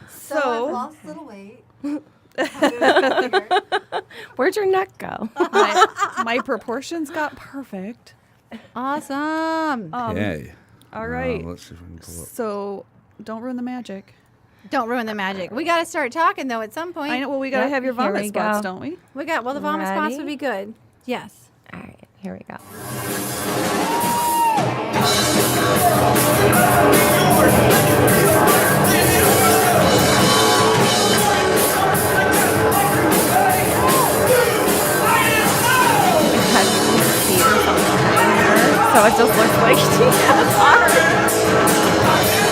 So I've lost a little weight. Where'd your neck go? My proportions got perfect. Awesome. Okay. All right. Let's see if we can pull up. So don't ruin the magic. Don't ruin the magic. We got to start talking, though, at some point. I know. Well, we got to have your here vomit we spots, go. don't we? The vomit spots Ready? would be good. Yes. All right, here we go. So it just looks like she has arms.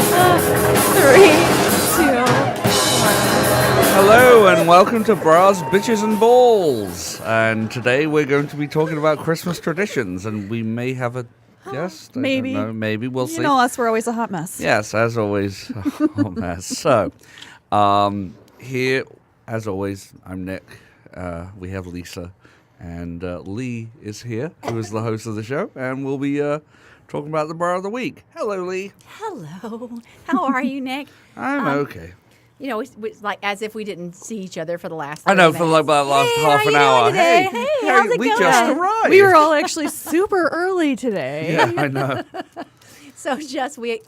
Three, two. Hello and welcome to Bras, Bitches and Balls. And today we're going to be talking about Christmas traditions, and we may have a guest. Maybe. I don't know. Maybe we'll see. You know us, we're always a hot mess. Yes, as always, a hot mess. So, here, as always, I'm Nick. We have Lisa, and Lee is here, who is the host of the show, and we'll be talking about the bar of the week. Hello, Lee. Hello. How are you, Nick? I'm okay. You know, we like as if we didn't see each other for the last 30 I know, for minutes. like about the last Hey, half how an you hour. doing today? Hey, how's it we going? just arrived. We were all actually super early today. Yeah, I know. So just we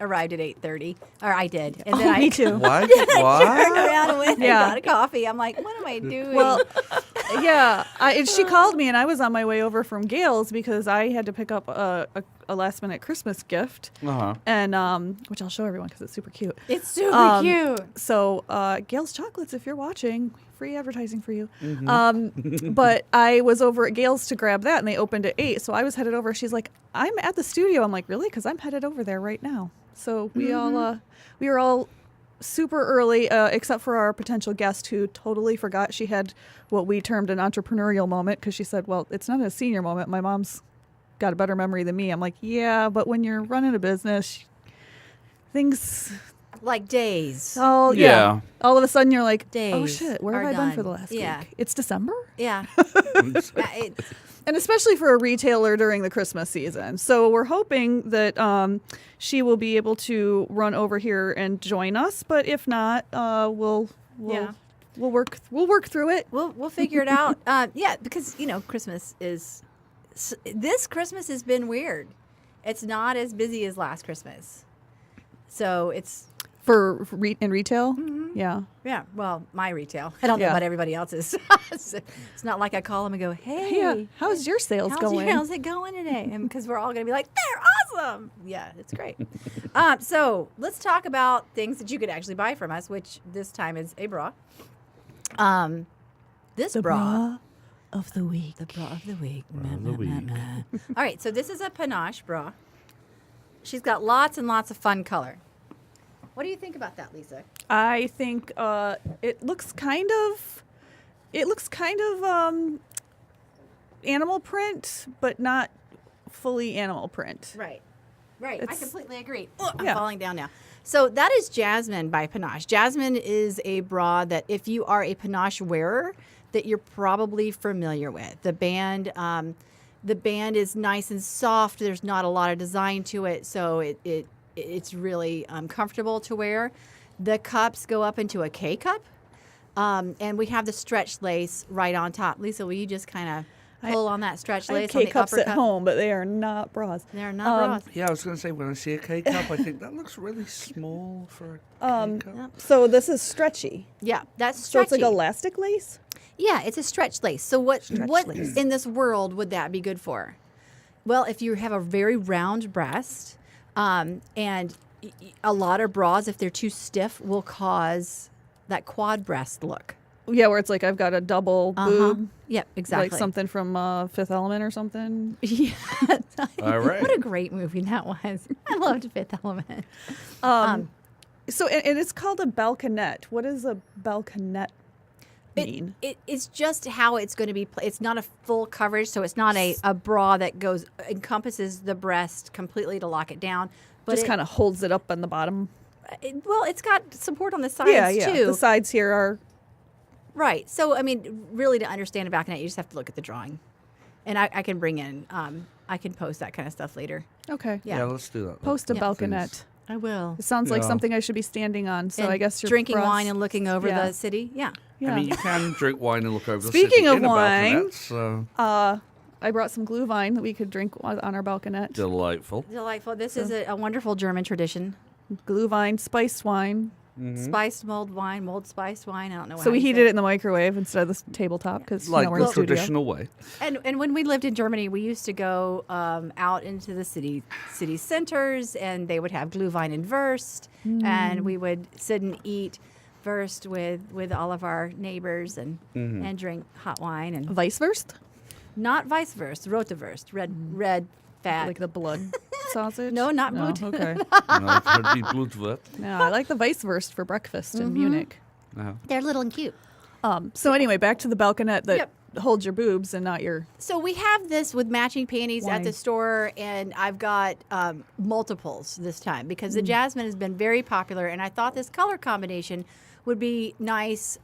arrived at 8:30, or I did, and then Oh, I me too. What? turned What? around and went Yeah. and got a coffee. I'm like, what am I doing? Well, yeah. And she called me, and I was on my way over from Gail's because I had to pick up a last-minute Christmas gift, Uh-huh. and which I'll show everyone because it's super cute. it's super cute. So Gail's Chocolates, if you're watching, free advertising for you. Mm-hmm. But I was over at Gail's to grab that, and they opened at 8, so I was headed over. She's like, I'm at the studio. I'm like, really? Because I'm headed over there right now. So we were all super early, except for our potential guest who totally forgot she had what we termed an entrepreneurial moment, because she said, well, it's not a senior moment. My mom's got a better memory than me. I'm like, yeah, but when you're running a business, things... Like days. Oh, Yeah. yeah. All of a sudden you're like, oh Days shit, where are have I been for done. the last Yeah. week? It's December? Yeah. And especially for a retailer during the Christmas season. So we're hoping that she will be able to run over here and join us. But if not, we'll work through it. We'll figure it out. Yeah, because Christmas this Christmas has been weird. It's not as busy as last Christmas, so it's In retail? Yeah. yeah. Well, my retail. I don't know Yeah. about everybody else's. It's not like I call them and go, "Hey, Yeah. How's your sales going? How's it going today?" And because we're all going to be like, "They're awesome." Yeah, it's great. So let's talk about things that you could actually buy from us, which this time is a bra. This The bra. bra of the week. The bra of the week. of the week. All right, so this is a panache bra. She's got lots and lots of fun color. What do you think about that, Lisa? I think it looks kind of animal print, but not fully animal print. Right. I It's- completely agree. I'm Yeah. falling down now. So that is Jasmine by Panache. Jasmine is a bra that if you are a Panache wearer, that you're probably familiar with. The band is nice and soft. There's not a lot of design to it, so it's really comfortable to wear. The cups go up into a K cup, and we have the stretch lace right on top. Lisa, will you just kind of pull on that stretch I have lace on the K-cups upper at cup? home, but they are not bras. They're not bras. Yeah, I was going to say, when I see a K-cup, I think that looks really small for a K-cup. So this is stretchy. Yeah, that's So stretchy. it's like elastic lace? Yeah, it's a stretch lace. So what lace. in this world would that be good for? Well, if you have a very round breast, and a lot of bras, if they're too stiff, will cause that quad breast look. Yeah, where it's like I've got a double boob. Yep, exactly. Like something from Fifth Element or something. Yeah. All right. What a great movie that was. I loved Fifth Element. So and it's called a balconette. What does a balconette mean? It's just how it's going to be. It's not a full coverage, so it's not a bra that encompasses the breast completely to lock it down. But Just kind of holds it up on the bottom. well, it's got support on the sides Yeah. too. The sides here are Right. So, I mean, really to understand a balconette, you just have to look at the drawing. And I can bring in, I can post that kind of stuff later. Okay. Yeah. Yeah, let's do that. Post a Yeah. balconette. I will. It sounds like Yeah. something I should be standing on. So And I guess you're drinking wine and looking over Yeah. the city. Yeah. Yeah. I mean, you can drink wine and look over the Speaking city of in a wine, balconette, so I brought some glue vine that we could drink on our balconette. delightful. Delightful. This is a wonderful German tradition. Glue vine, spiced wine. Spiced mulled wine, mold spiced wine. I don't know. So we heated it in the microwave instead of the tabletop because Like we're in the the studio. traditional way. And when we lived in Germany, we used to go out into the city centers, and they would have glühwein and Wurst, and we would sit and eat Wurst with all of our neighbors and drink hot wine and Weisswurst? not Weisswurst, rote Wurst, red fat. Like the blood sausage? No, not Blut. Okay. No, it would be Blutwurst. No, I like the Weisswurst for breakfast in Munich. Uh-huh. They're little and cute. So anyway, back to the balconette that Yep. holds your boobs and not your... So we have this with matching panties at Wine. the store, and I've got multiples this time because the jasmine has been very popular, and I thought this color combination would be nice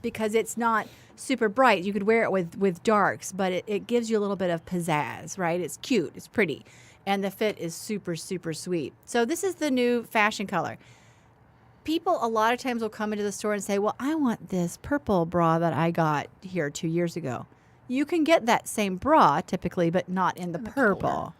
because it's not super bright. You could wear it with darks, but it gives you a little bit of pizzazz, right? It's cute, it's pretty, and the fit is super, super sweet. So this is the new fashion color. People a lot of times will come into the store and say, well, I want this purple bra that I got here 2 years ago. You can get that same bra typically, but not in the purple.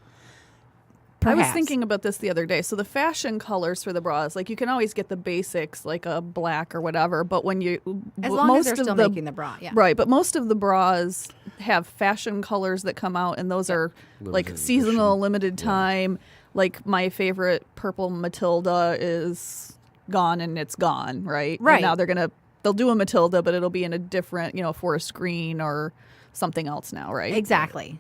I was Perhaps. thinking about this the other day. So the fashion colors for the bras, like you can always get the basics, like a black or whatever. But when you As long as they're still making the bra, yeah. right, but most of the bras have fashion colors that come out, and those are like Limited seasonal, edition. limited time. Like my favorite purple Matilda is gone, and it's gone, right? And Right. now they'll do a Matilda, but it'll be in a different, forest green or something else now, right? Exactly.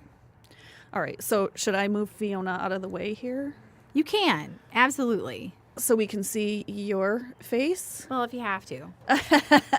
All right. So should I move Fiona out of the way here You can. Absolutely. so we can see your face? Well, if you have to.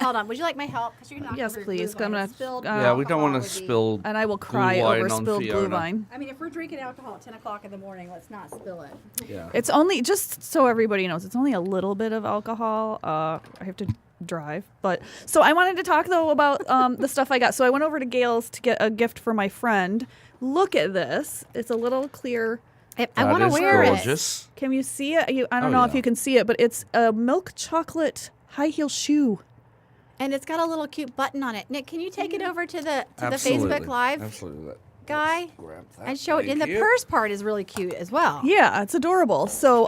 Hold on. Would you like my help? Because you're not Yes, please. I'm gonna- Yeah, we don't want to spill. And I will cry Glue wine over on spilled glue Fiona. vine. I mean, if we're drinking alcohol at 10 o'clock in the morning, let's not spill it. Yeah. It's only, just so everybody knows, it's only a little bit of alcohol. I have to drive. But so I wanted to talk, though, about the stuff I got. So I went over to Gail's to get a gift for my friend. Look at this. It's a little clear. I That want to is wear gorgeous. Can you see it? I don't Oh, know if yeah. you can see it, but it's a milk chocolate high heel shoe. it. And it's got a little cute button on it. Nick, can you take it over to the Absolutely. Facebook Live Absolutely. guy Grab that. and show it? And the Thank you. purse part is really cute as well. Yeah, it's adorable. So,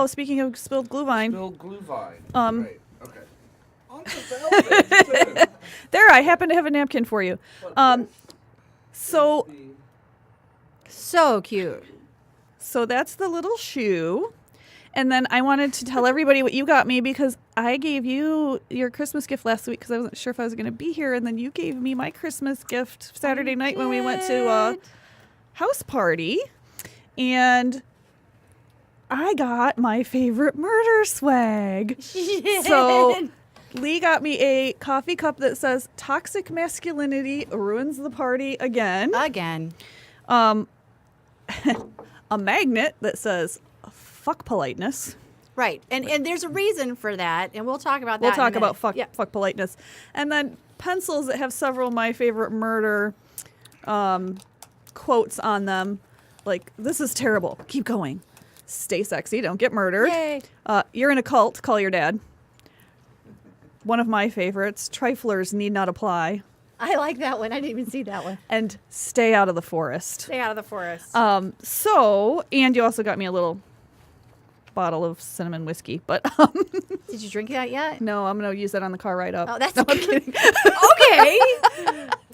speaking of spilled glue vine, Spilled glue vine. Great. Okay. On the velvet, too. there, I happen to have a napkin for you. So So cute. that's the little shoe. And then I wanted to tell everybody what you got me because I gave you your Christmas gift last week because I wasn't sure if I was going to be here. And then you gave me my Christmas gift Saturday night when we went to a house party. And I got my favorite murder swag. So Lee got me a coffee cup that says toxic masculinity ruins the party again. Again. A magnet that says fuck politeness. Right. And there's a reason for that. And we'll talk about that. We'll in a talk minute. about fuck politeness. And then pencils that have several of my favorite murder quotes on them. Like, this is terrible. Keep going. Stay sexy. Don't get murdered. Yay. You're in a cult. Call your dad. One of my favorites. Triflers need not apply. I like that one. I didn't even see that one. And stay out of the forest. Stay out of the forest. And you also got me a little bottle of cinnamon whiskey. But Did you drink that yet? no, I'm going to use that on the car ride up. Oh, that's no, I'm good. kidding. Okay.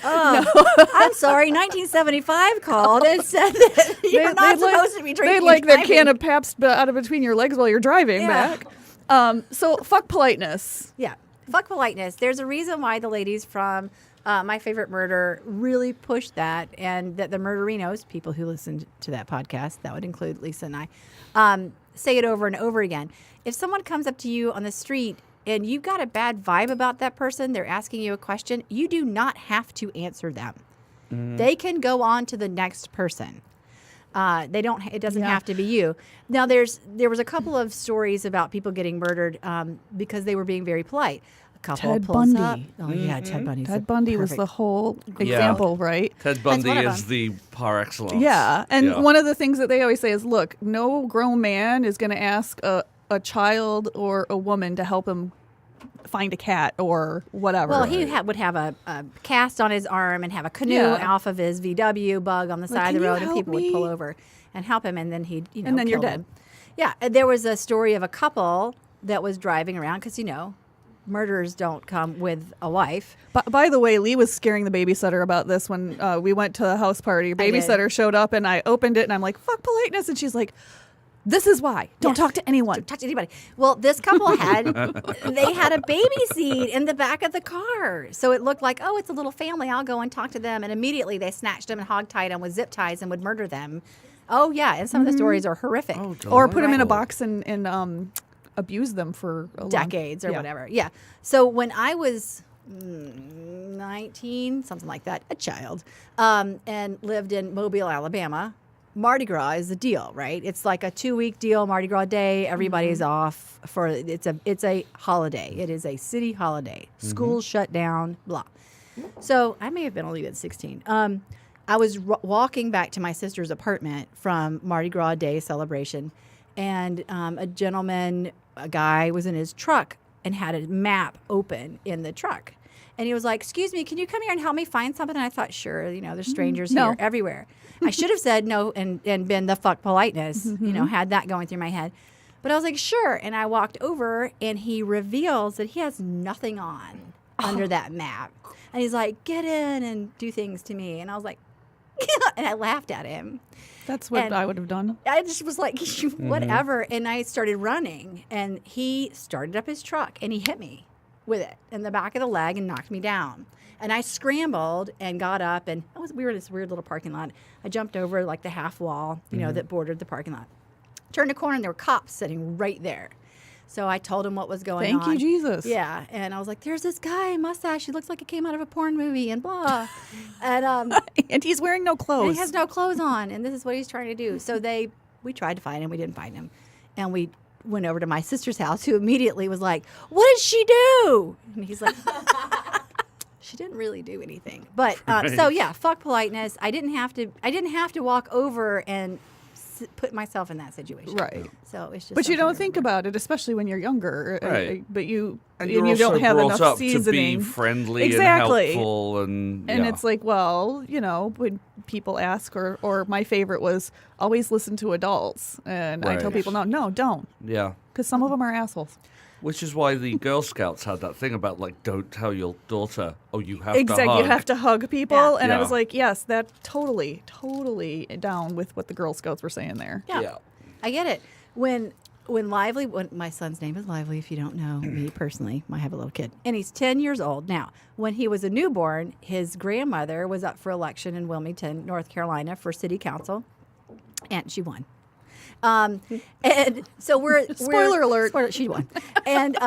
I'm sorry. 1975 called and said that you're not supposed to be drinking. They and like their driving. can of Pabst out of between your legs while you're driving Yeah. back. So fuck politeness. Yeah. Fuck politeness. There's a reason why the ladies from My Favorite Murder really pushed that, and that the murderinos, people who listen to that podcast, that would include Lisa and I, say it over and over again. If someone comes up to you on the street and you've got a bad vibe about that person, they're asking you a question, you do not have to answer them. They can go on to the next person. They don't. It doesn't Yeah. have to be you. Now, there was a couple of stories about people getting murdered because they were being very polite. couple Ted pulls Bundy. up. Oh yeah, Ted Bundy. Ted Bundy was the whole example, right? Ted Bundy one of is the par excellence. Yeah, and Yeah. one of the things that they always say is, look, no grown man is going to ask a child or a woman to help him find a cat or whatever. Well, he would have a cast on his arm and have a canoe off of his VW bug on the side "Can of the you road, and help people me?" would pull over and help him, and then he'd, And then you're kill dead. them. Yeah, there was a story of a couple that was driving around because murderers don't come with a wife. By the way, Lee was scaring the babysitter about this when we went to the house party. Babysitter showed up and I opened it and I'm like, fuck politeness. And she's like, this is why. Don't Yes. talk to anyone. Don't talk to anybody. Well, this couple had a baby seat in the back of the car. So it looked like, oh, it's a little family. I'll go and talk to them. And immediately they snatched them and hogtied them with zip ties and would murder them. Oh, yeah. And some of the stories are horrific. Oh, Or put them in a delightful. box and abuse them for a Decades or yeah. whatever. Yeah. So when I was 19, something like that, a child, and lived in Mobile, Alabama, Mardi Gras is the deal, right? It's like a 2-week deal, Mardi Gras Day. Everybody's off for it's a holiday. It is a city holiday. Schools shut down, blah. So I may have only been 16. I was walking back to my sister's apartment from Mardi Gras Day celebration, and a guy was in his truck and had a map open in the truck. And he was like, excuse me, can you come here and help me find something? And I thought, sure, there's strangers No. here everywhere. I should have said no and been the fuck politeness, had that going through my head. But I was like, sure. And I walked over and he reveals that he has nothing on under that map. And he's like, get in and do things to me. And I was like, and I laughed at him. That's what And I would have done. I just was like, whatever. And I started running, and he started up his truck, and he hit me with it in the back of the leg and knocked me down. And I scrambled and got up, and we were in this weird little parking lot. I jumped over like the half wall, that bordered the parking lot. Turned a corner, and there were cops sitting right there. So I told him what was going on. Thank you, Jesus. Yeah, and I was like, "There's this guy, mustache. He looks like he came out of a porn movie, and blah." And And he's wearing no and clothes. he has no clothes on, and this is what he's trying to do. So we tried to find him. We didn't find him. And we went over to my sister's house, who immediately was like, what did she do? And he's like, she didn't really do anything. But so yeah, fuck politeness. I didn't have to walk over and put myself in that situation. Right. So it's just. But you something don't to think remember. about it, especially when you're younger. Right. But you And you you're don't also have brought enough up seasoning. to be friendly Exactly. and helpful. And it's like, well, when people ask, or my favorite was always listen to adults. And I tell Right. people, no, don't. yeah. Because some of them are assholes. Which is why the Girl Scouts had that thing about, like, don't tell your daughter, oh, you have to Exactly. hug. You have to hug people. Yeah. And I Yeah. was like, yes, that totally down with what the Girl Scouts were saying there. Yeah. I get it. When my son's name is Lively, if you don't know me personally, I have a little kid, and he's 10 years old now. When he was a newborn, his grandmother was up for election in Wilmington, North Carolina, for city council, and she won. And so Spoiler alert. she won. And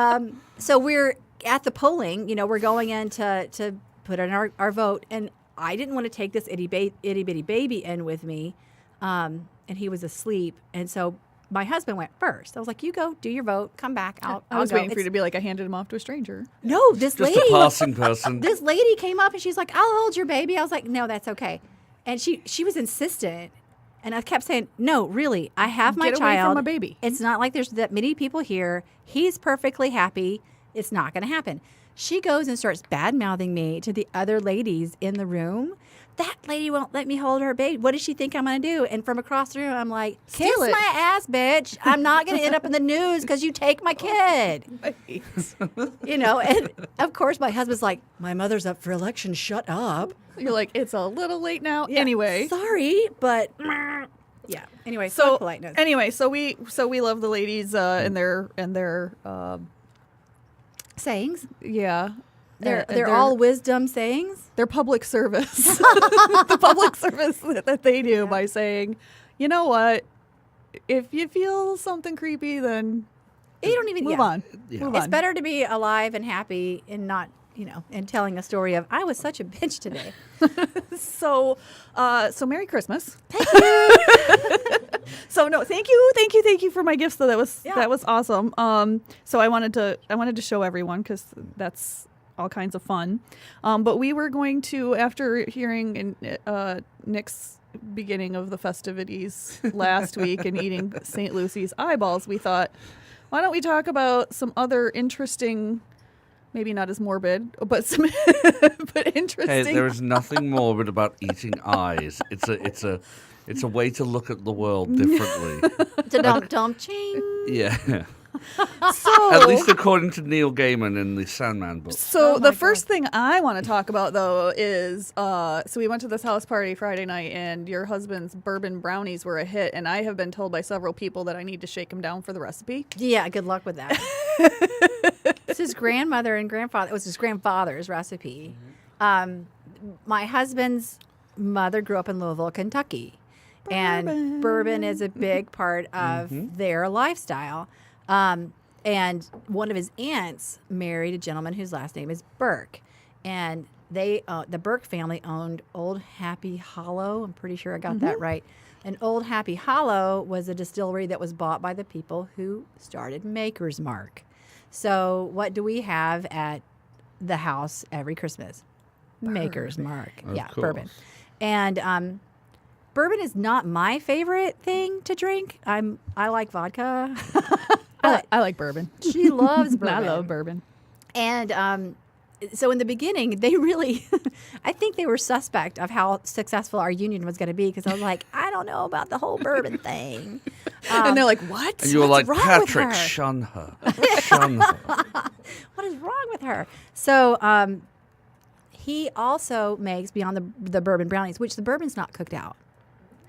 so we're at the polling. We're going in to put in our vote, and I didn't want to take this itty bitty baby in with me. And he was asleep, and so my husband went first. I was like, "You go, do your vote, come back. I'll I was go." waiting for you to be like, I handed him off to a stranger. No, this Just lady. a passing person. This lady came up and she's like, "I'll hold your baby." I was like, "No, that's okay," and she was insistent, and I kept saying, "No, really, I have my Get away child. from my baby." It's not like there's that many people here. He's perfectly happy. It's not going to happen." She goes and starts bad mouthing me to the other ladies in the room. That lady won't let me hold her baby. What does she think I'm going to do? And from across the room, I'm like, kiss Steal it. my ass, bitch. I'm not going to end up in the news because you take my kid. And of course, my husband's like, my mother's up for election. Shut up. You're like, it's a little late now. Yeah, Anyway. sorry, but yeah. Anyway, So fuck politeness. anyway, so we love the ladies and their Sayings. yeah. They're all wisdom sayings. their public service. The public service that they do by saying, you know what? If you feel something creepy, then You don't even move on. Yeah. Move It's on. better to be alive and happy and not, and telling a story of I was such a bitch today. So Merry Christmas. Thank you. So no, thank you for my gifts. Though that was awesome. So I wanted to show everyone because that's all kinds of fun. But we were going to, after hearing Nick's beginning of the festivities last week and eating St. Lucy's eyeballs, we thought, why don't we talk about some other interesting, maybe not as morbid, but some but interesting. Hey, there is nothing morbid about eating eyes. It's a way to look at the world differently. Dum ching. Yeah. So, At least according to Neil Gaiman in the Sandman book. So the first thing I want to talk about, though, is so we went to this house party Friday night, and your husband's bourbon brownies were a hit, and I have been told by several people that I need to shake him down for the recipe. Yeah, good luck with that. It's his grandmother and grandfather. It was his grandfather's recipe. My husband's mother grew up in Louisville, Kentucky, and bourbon is a big part of their lifestyle. And one of his aunts married a gentleman whose last name is Burke, and they the Burke family owned Old Happy Hollow. I'm pretty sure I got that right. And Old Happy Hollow was a distillery that was bought by the people who started Maker's Mark. So what do we have at the house every Christmas? Maker's Mark. Of course. Bourbon. And bourbon is not my favorite thing to drink. I like vodka. I like bourbon. She loves bourbon. I love bourbon. And so in the beginning, they really, I think they were suspect of how successful our union was going to be, because I was like, I don't know about the whole bourbon thing. And they're like, what? And you were like, wrong with Patrick, her? shun her. Shun her. What is wrong with her? So he also makes beyond the bourbon brownies, which the bourbon's not cooked out.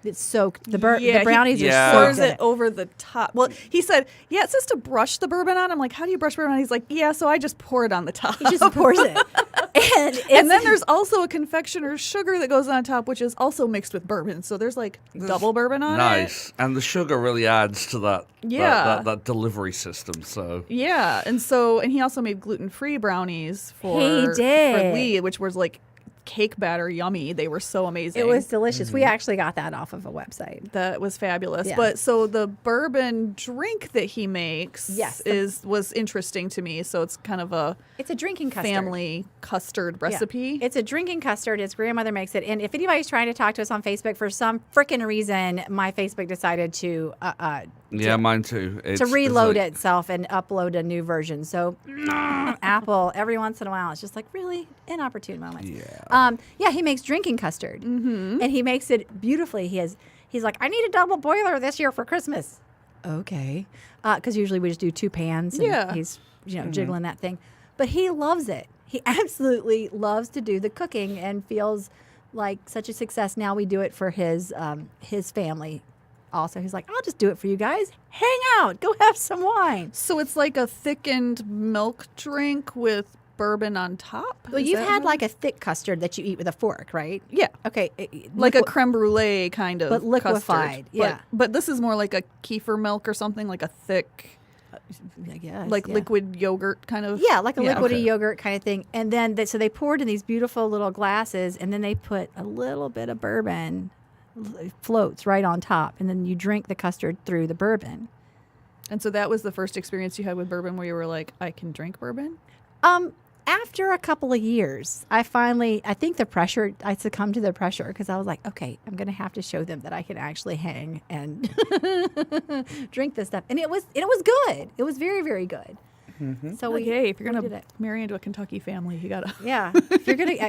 It's soaked. The brownies Yeah. are Pours soaked. in it over the top. Well, he said, yeah, it says to brush the bourbon on. I'm like, how do you brush bourbon on? He's like, yeah, so I just pour it on the top. He just pours it. And then there's also a confectioner's sugar that goes on top, which is also mixed with bourbon. So there's like double bourbon on it. Nice. And the sugar really adds to that, Yeah. that delivery system. So Yeah. And he also made gluten-free brownies for Lee, which was like cake batter yummy. They were so amazing. It was delicious. We actually got that off of a website. That was fabulous. Yeah. But so the bourbon drink that he makes Yes. was interesting to me. So it's kind of It's a drinking custard. family custard recipe. Yeah. It's a drinking custard. His grandmother makes it. And if anybody's trying to talk to us on Facebook, for some freaking reason, my Facebook decided to mine too. to reload itself and upload a new version. So Apple, every once in a while, it's just like, really inopportune moments. Yeah. He makes drinking custard, and he makes it beautifully. He's like, I need a double boiler this year for Christmas. Okay, because usually we just do 2 pans. And he's jiggling that thing, but he loves it. He absolutely loves to do the cooking and feels like such a success. Now we do it for his family. Also, he's like, I'll just do it for you guys. Hang out, go have some wine. So it's like a thickened milk drink with bourbon on top. Well, you've had like a thick custard that you eat with a fork, right? Yeah. Okay. Like a creme brulee kind of But liquefied, custard. yeah. But this is more like a kefir milk or something, like a thick, I guess, like yeah. liquid yogurt kind of. Yeah, like a liquidy okay. yogurt kind of thing. And then, so they poured in these beautiful little glasses, and then they put a little bit of bourbon, it floats right on top, and then you drink the custard through the bourbon. And so that was the first experience you had with bourbon where you were like, I can drink bourbon? After a couple of years, I succumbed to the pressure because I was like, okay, I'm going to have to show them that I can actually hang and drink this stuff. And it was good. It was very, very good. Mm-hmm. So if you're did going to it. marry into a Kentucky family, you got to. Yeah.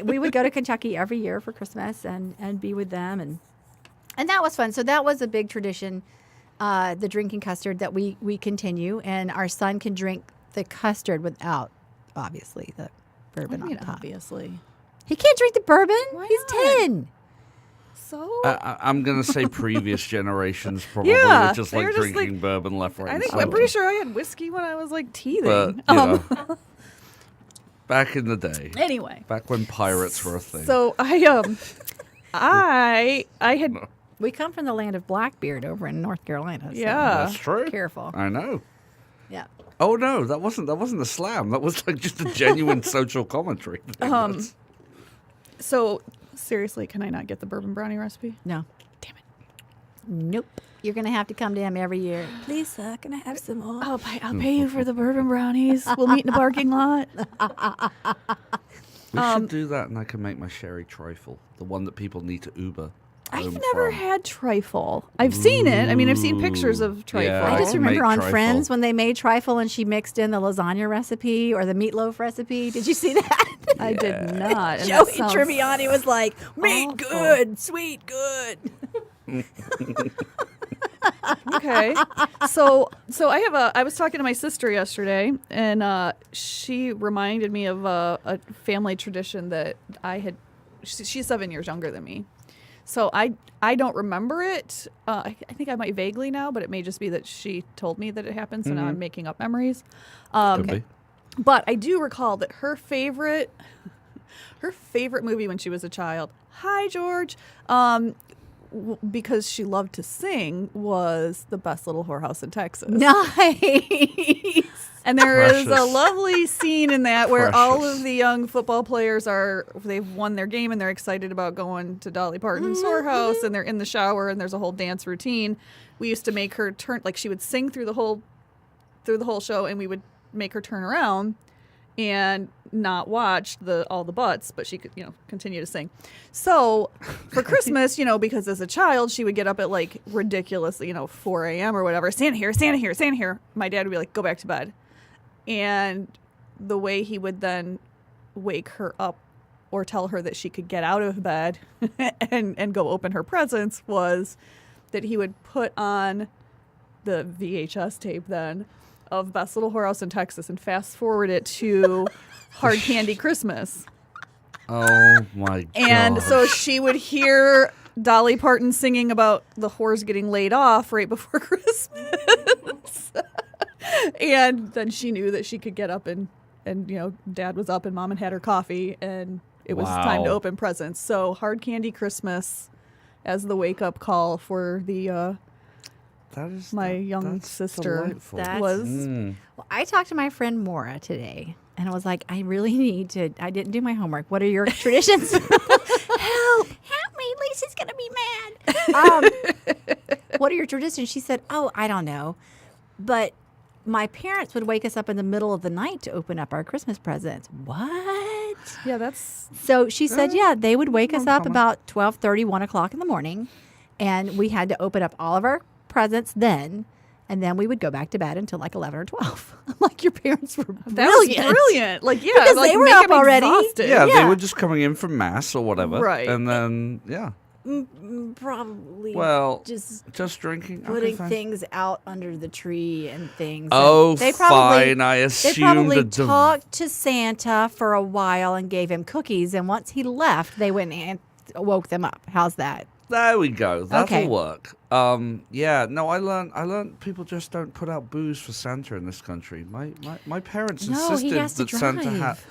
We would go to Kentucky every year for Christmas and be with them. And that was fun. So that was a big tradition, the drinking custard that we continue. And our son can drink the custard without, obviously, the bourbon on top. Obviously. He can't drink the bourbon. Why He's not? 10. So I'm going to say previous generations probably Yeah, were just they like were just drinking like- bourbon left, right, I and think center. I'm pretty sure I had whiskey when I was like teething. But, you know, back in the day, Anyway, back when pirates were a thing. so I had We come from the land of Blackbeard over in North Carolina. So Yeah. That's true. Careful. I know. Yeah. Oh no, that wasn't a slam. That was like just a genuine social commentary. So seriously, can I not get the bourbon brownie recipe? No. Damn it. Nope. You're going to have to come to him every year. Lisa, can I have some more? I'll pay you for the bourbon brownies. We'll meet in the parking lot. We should do that, and I can make my sherry trifle, the one that people need to Uber. I've home never from. had trifle. I've seen it. I mean, I've seen pictures of trifle. Yeah, I just can remember make on trifle. Friends when they made trifle and she mixed in the lasagna recipe or the meatloaf recipe. Did you see that? I did not. And Joey that sounds Tribbiani was like, meat awful. good, sweet good. Okay. So I was talking to my sister yesterday, and she reminded me of a family tradition that I had. She's 7 years younger than me, so I don't remember it. I think I might vaguely now, but it may just be that she told me that it happened, so now I'm making up memories. Could be. But I do recall that her favorite movie when she was a child. Hi, George. Because she loved to sing, was The Best Little Whorehouse in Texas. Nice. And there is a Precious. lovely scene in that where all Precious. of the young football players they've won their game and they're excited about going to Dolly Parton's whorehouse, and they're in the shower and there's a whole dance routine. We used to make her turn, like she would sing through the whole show, and we would make her turn around and not watch all the butts, but she could, continue to sing. So for Christmas, because as a child, she would get up at like ridiculously, 4 a.m. or whatever. Stand here, stand here, stand here. My dad would be like, go back to bed. And the way he would then wake her up or tell her that she could get out of bed and go open her presents was that he would put on the VHS tape then of Best Little Whorehouse in Texas and fast forward it to Hard Candy Christmas. Oh my god! And so she would hear Dolly Parton singing about the whores getting laid off right before Christmas. And then she knew that she could get up and Dad was up and Mom had her coffee and it was time to Wow. open presents. So Hard Candy Christmas as the wake up call for the my young that's sister delightful. That's- was Well, I talked to my friend Maura today, and I was like, I really need to. I didn't do my homework. What are your traditions? Help me! Lisa's gonna be mad. What are your traditions? She said, "Oh, I don't know, but my parents would wake us up in the middle of the night to open up our Christmas presents." What? yeah, that's So she said, yeah, they would wake us up uncommon. about 12:30, 1 o'clock in the morning, and we had to open up all of our presents then, and then we would go back to bed until like 11 or 12. I'm like, your parents were that was brilliant. brilliant. Like yeah, Because like they were make up him already. exhausted. Yeah, Yeah. they were just coming in from mass or whatever, Right. And then Probably well, just just drinking, okay, putting fine. things out under the tree and things. Oh, And they probably, fine. I They assumed probably the talked to Santa for a while and gave him cookies, and once he left, they went and woke them up. How's that? There we go. That'll Okay. work. Yeah. No, I learned people just don't put out booze for Santa in this country. My parents No, he insisted has to that Santa had. drive.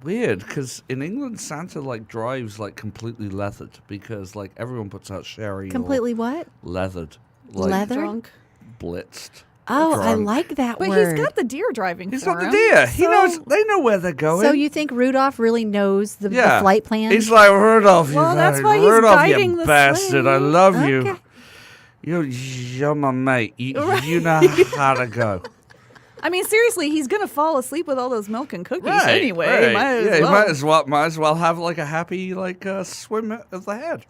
Weird, because in England Santa drives completely leathered because everyone puts out sherry. or Completely what? leathered, Leather? Drunk. blitzed. Oh, I drunk. like that But word. he's got the deer driving He's for got the him, deer. He so- knows. They know where they're going. So you think Rudolph really knows the flight plan? He's like Rudolph. Well, you that's know, why he's Rudolph, guiding you the bastard. I sleigh. love Okay. you. You're my mate. You know how to go. I mean, seriously, he's gonna fall asleep with all those milk and cookies Right, anyway. right. Might as yeah, well. you might as well have a happy swim at the head.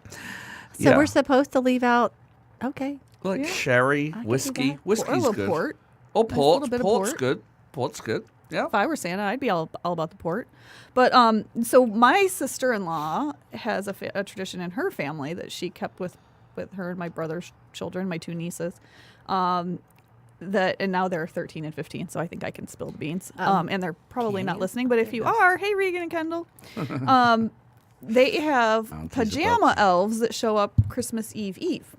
So Yeah. we're supposed to leave out. Okay. Yeah. Sherry, can do whiskey. that. Whiskey's Or a little good. port. Or Nice port. little bit of Port's port. good. Port's good. Yeah. If I were Santa, I'd be all about the port. But so my sister-in-law has a tradition in her family that she kept with her and my brother's children, my two nieces. And now they're 13 and 15, so I think I can spill the beans. And they're probably can not you? listening, but if you are, hey Regan and Kendall, they have Aunties pajama above. elves that show up Christmas Eve.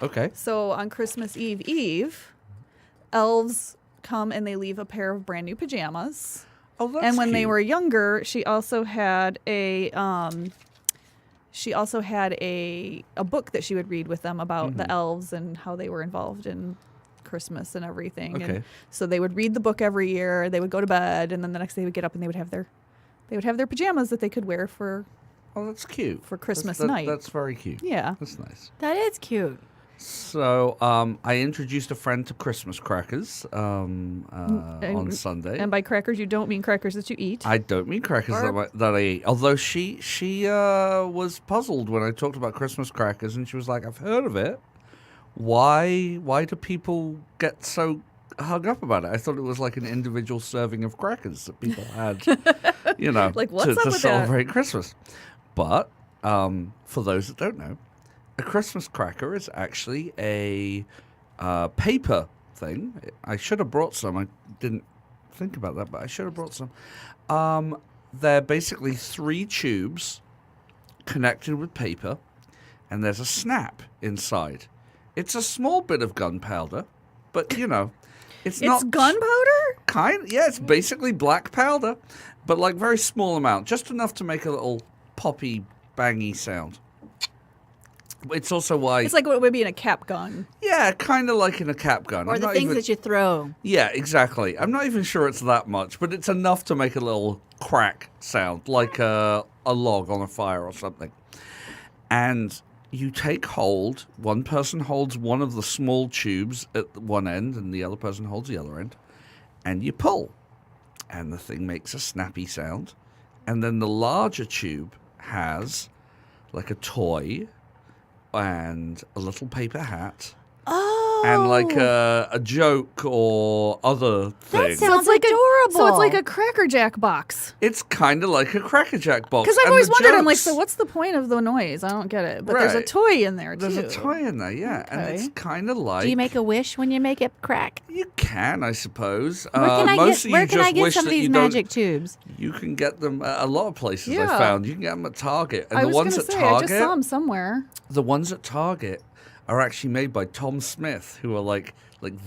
Okay. So on Christmas Eve, elves come and they leave a pair of brand new pajamas. Oh, that's And when they cute. were younger, she also had a book that she would read with them about the elves and how they were involved in Christmas and everything. Okay. And so they would read the book every year. They would go to bed, and then the next day they would get up and they would have their pajamas that they could wear for Oh, that's cute. for Christmas That's- night. That's very cute. yeah. That's nice. That is cute. So I introduced a friend to Christmas crackers on Sunday. And by crackers, you don't mean crackers that you eat. I don't mean crackers that I eat. Although she was puzzled when I talked about Christmas crackers, and she was like, "I've heard of it. Why do people get so hung up about it? I thought it was like an individual serving of crackers that people had, Like, what's up to with celebrate Christmas." But for those that don't know, a Christmas cracker is actually a paper thing. I should have brought some. I didn't think about that, but I should have brought some. They're basically 3 tubes connected with paper, and there's a snap inside. It's a small bit of gunpowder, but it's not. It's gunpowder? Yeah, it's basically black powder, but like very small amount, just enough to make a little poppy, bangy sound. It's also why It's like what would be in a cap gun. yeah, kind of like in a cap gun. Or I'm the not things even- that you throw. Yeah, exactly. I'm not even sure it's that much, but it's enough to make a little crack sound, like a log on a fire or something. And you take hold. One person holds one of the small tubes at one end, and the other person holds the other end, and you pull, and the thing makes a snappy sound. And then the larger tube has like a toy and a little paper hat. Oh. And like a joke or other thing. sounds like adorable. So it's like a Cracker Jack box. It's kind of like a Cracker Jack box. Because I've And always the wondered, I'm like, jokes- so what's the point of the noise? I don't get it. But there's a Right. toy in there, too. There's a toy in there, yeah. And Okay. it's kind of like... Do you make a wish when you make it crack? You can, I suppose. Where can Mostly I you get just wish some of that these you don't- magic tubes? You can get them at a lot of places, I Yeah. found. You can get them at Target. And I the was ones going at to say, I Target... just saw them somewhere. The ones at Target are actually made by Tom Smith, who are like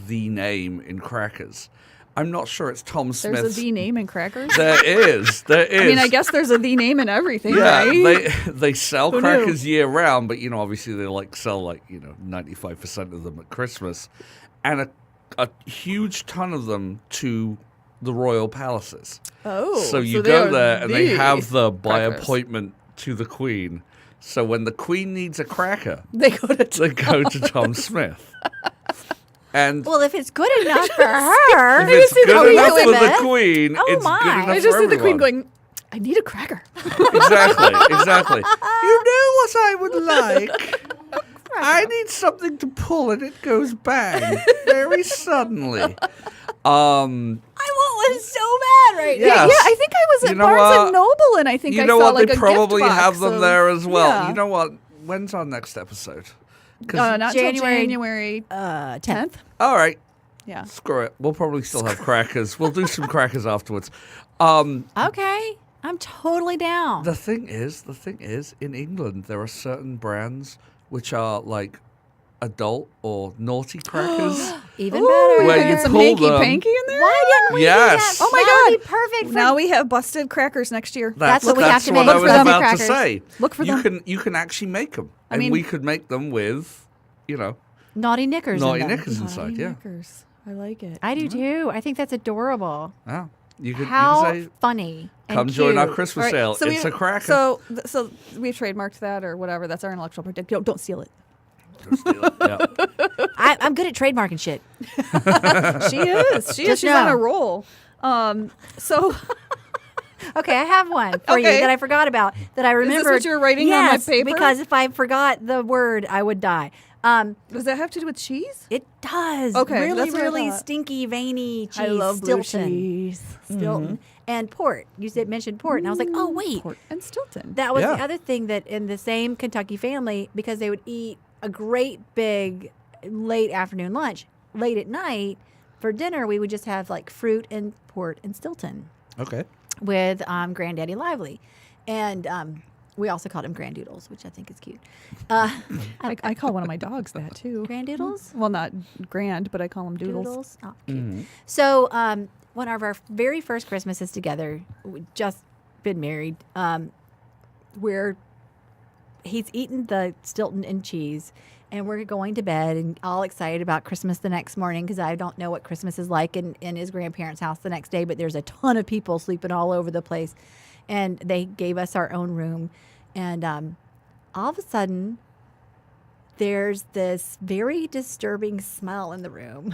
the name in crackers. I'm not sure it's Tom Smith. There's a the name in crackers. There is. There is. I mean, I guess there's a the name in everything, Yeah, right? they sell Who crackers year round, but obviously they sell 95% of them at Christmas, and a huge ton of them to the royal palaces. Oh, so you they go are there and they the have the by crackers. appointment to the Queen. So when the Queen needs a cracker, They go to they go to Tom Smith. And Well, if it's good enough for her, if it's see the good Queen enough doing for the that. Queen, Oh it's my. good enough I for just see the Queen everyone. going, I need a cracker. Exactly. You know what I would like? I need something to pull and it goes bang very suddenly. I want one so bad right Yes. Yeah, I think I was at You know Barnes what? and Noble, and I think You I know saw what? like They a probably gift box have them of- there as well. Yeah. You know what? When's our next episode? 'Cause- Not till January- January 10th. 10th. all right. Yeah. Screw it. We'll probably still have crackers. We'll do some crackers afterwards. Okay, I'm totally down. The thing is, in England, there are certain brands which are like adult or naughty crackers. Even Ooh, better. Where can you get some pull hanky them. panky in there. Why didn't we Yes. do that? Oh my That would God. be perfect for Now we have busted crackers next year. That's what we have to what make. I Look was for them. about to Crackers. say. Look for them. You can actually make them, and mean- we could make them with, naughty knickers. naughty in them. knickers inside. Yeah. Knickers. I like it. I do too. I think that's adorable. Yeah. You could How say, funny. And come join our cute. Christmas All right, sale. It's a cracker. So we've trademarked that or whatever. That's our intellectual property. Don't steal it. Don't steal it. Yeah. I'm good at trademarking shit. She is. She is. Just She's on know. a roll. So Okay, I have one for you Okay. that I forgot about that I this remembered. what you were writing on my Yes, paper? because if I forgot the word, I would die. does that have to do with cheese? It does. Okay, really, that's what I really thought. stinky, veiny cheese. I love blue Stilton. cheese. Stilton and port. You mentioned port, and I was like, oh wait, Port and Stilton. that was Yeah. the other thing that in the same Kentucky family, because they would eat a great big late afternoon lunch. Late at night for dinner, we would just have like fruit and port and Stilton Okay. with Granddaddy Lively, and we also called him Grandoodles, which I think is cute. I call one of my dogs that too. Grandoodles. Well, not grand, but I call them Doodles. Doodles. Oh, cute. So one of our very first Christmases together, we just been married, where he's eaten the Stilton and cheese, and we're going to bed and all excited about Christmas the next morning because I don't know what Christmas is like in his grandparents' house the next day, but there's a ton of people sleeping all over the place. And they gave us our own room. And all of a sudden, there's this very disturbing smell in the room.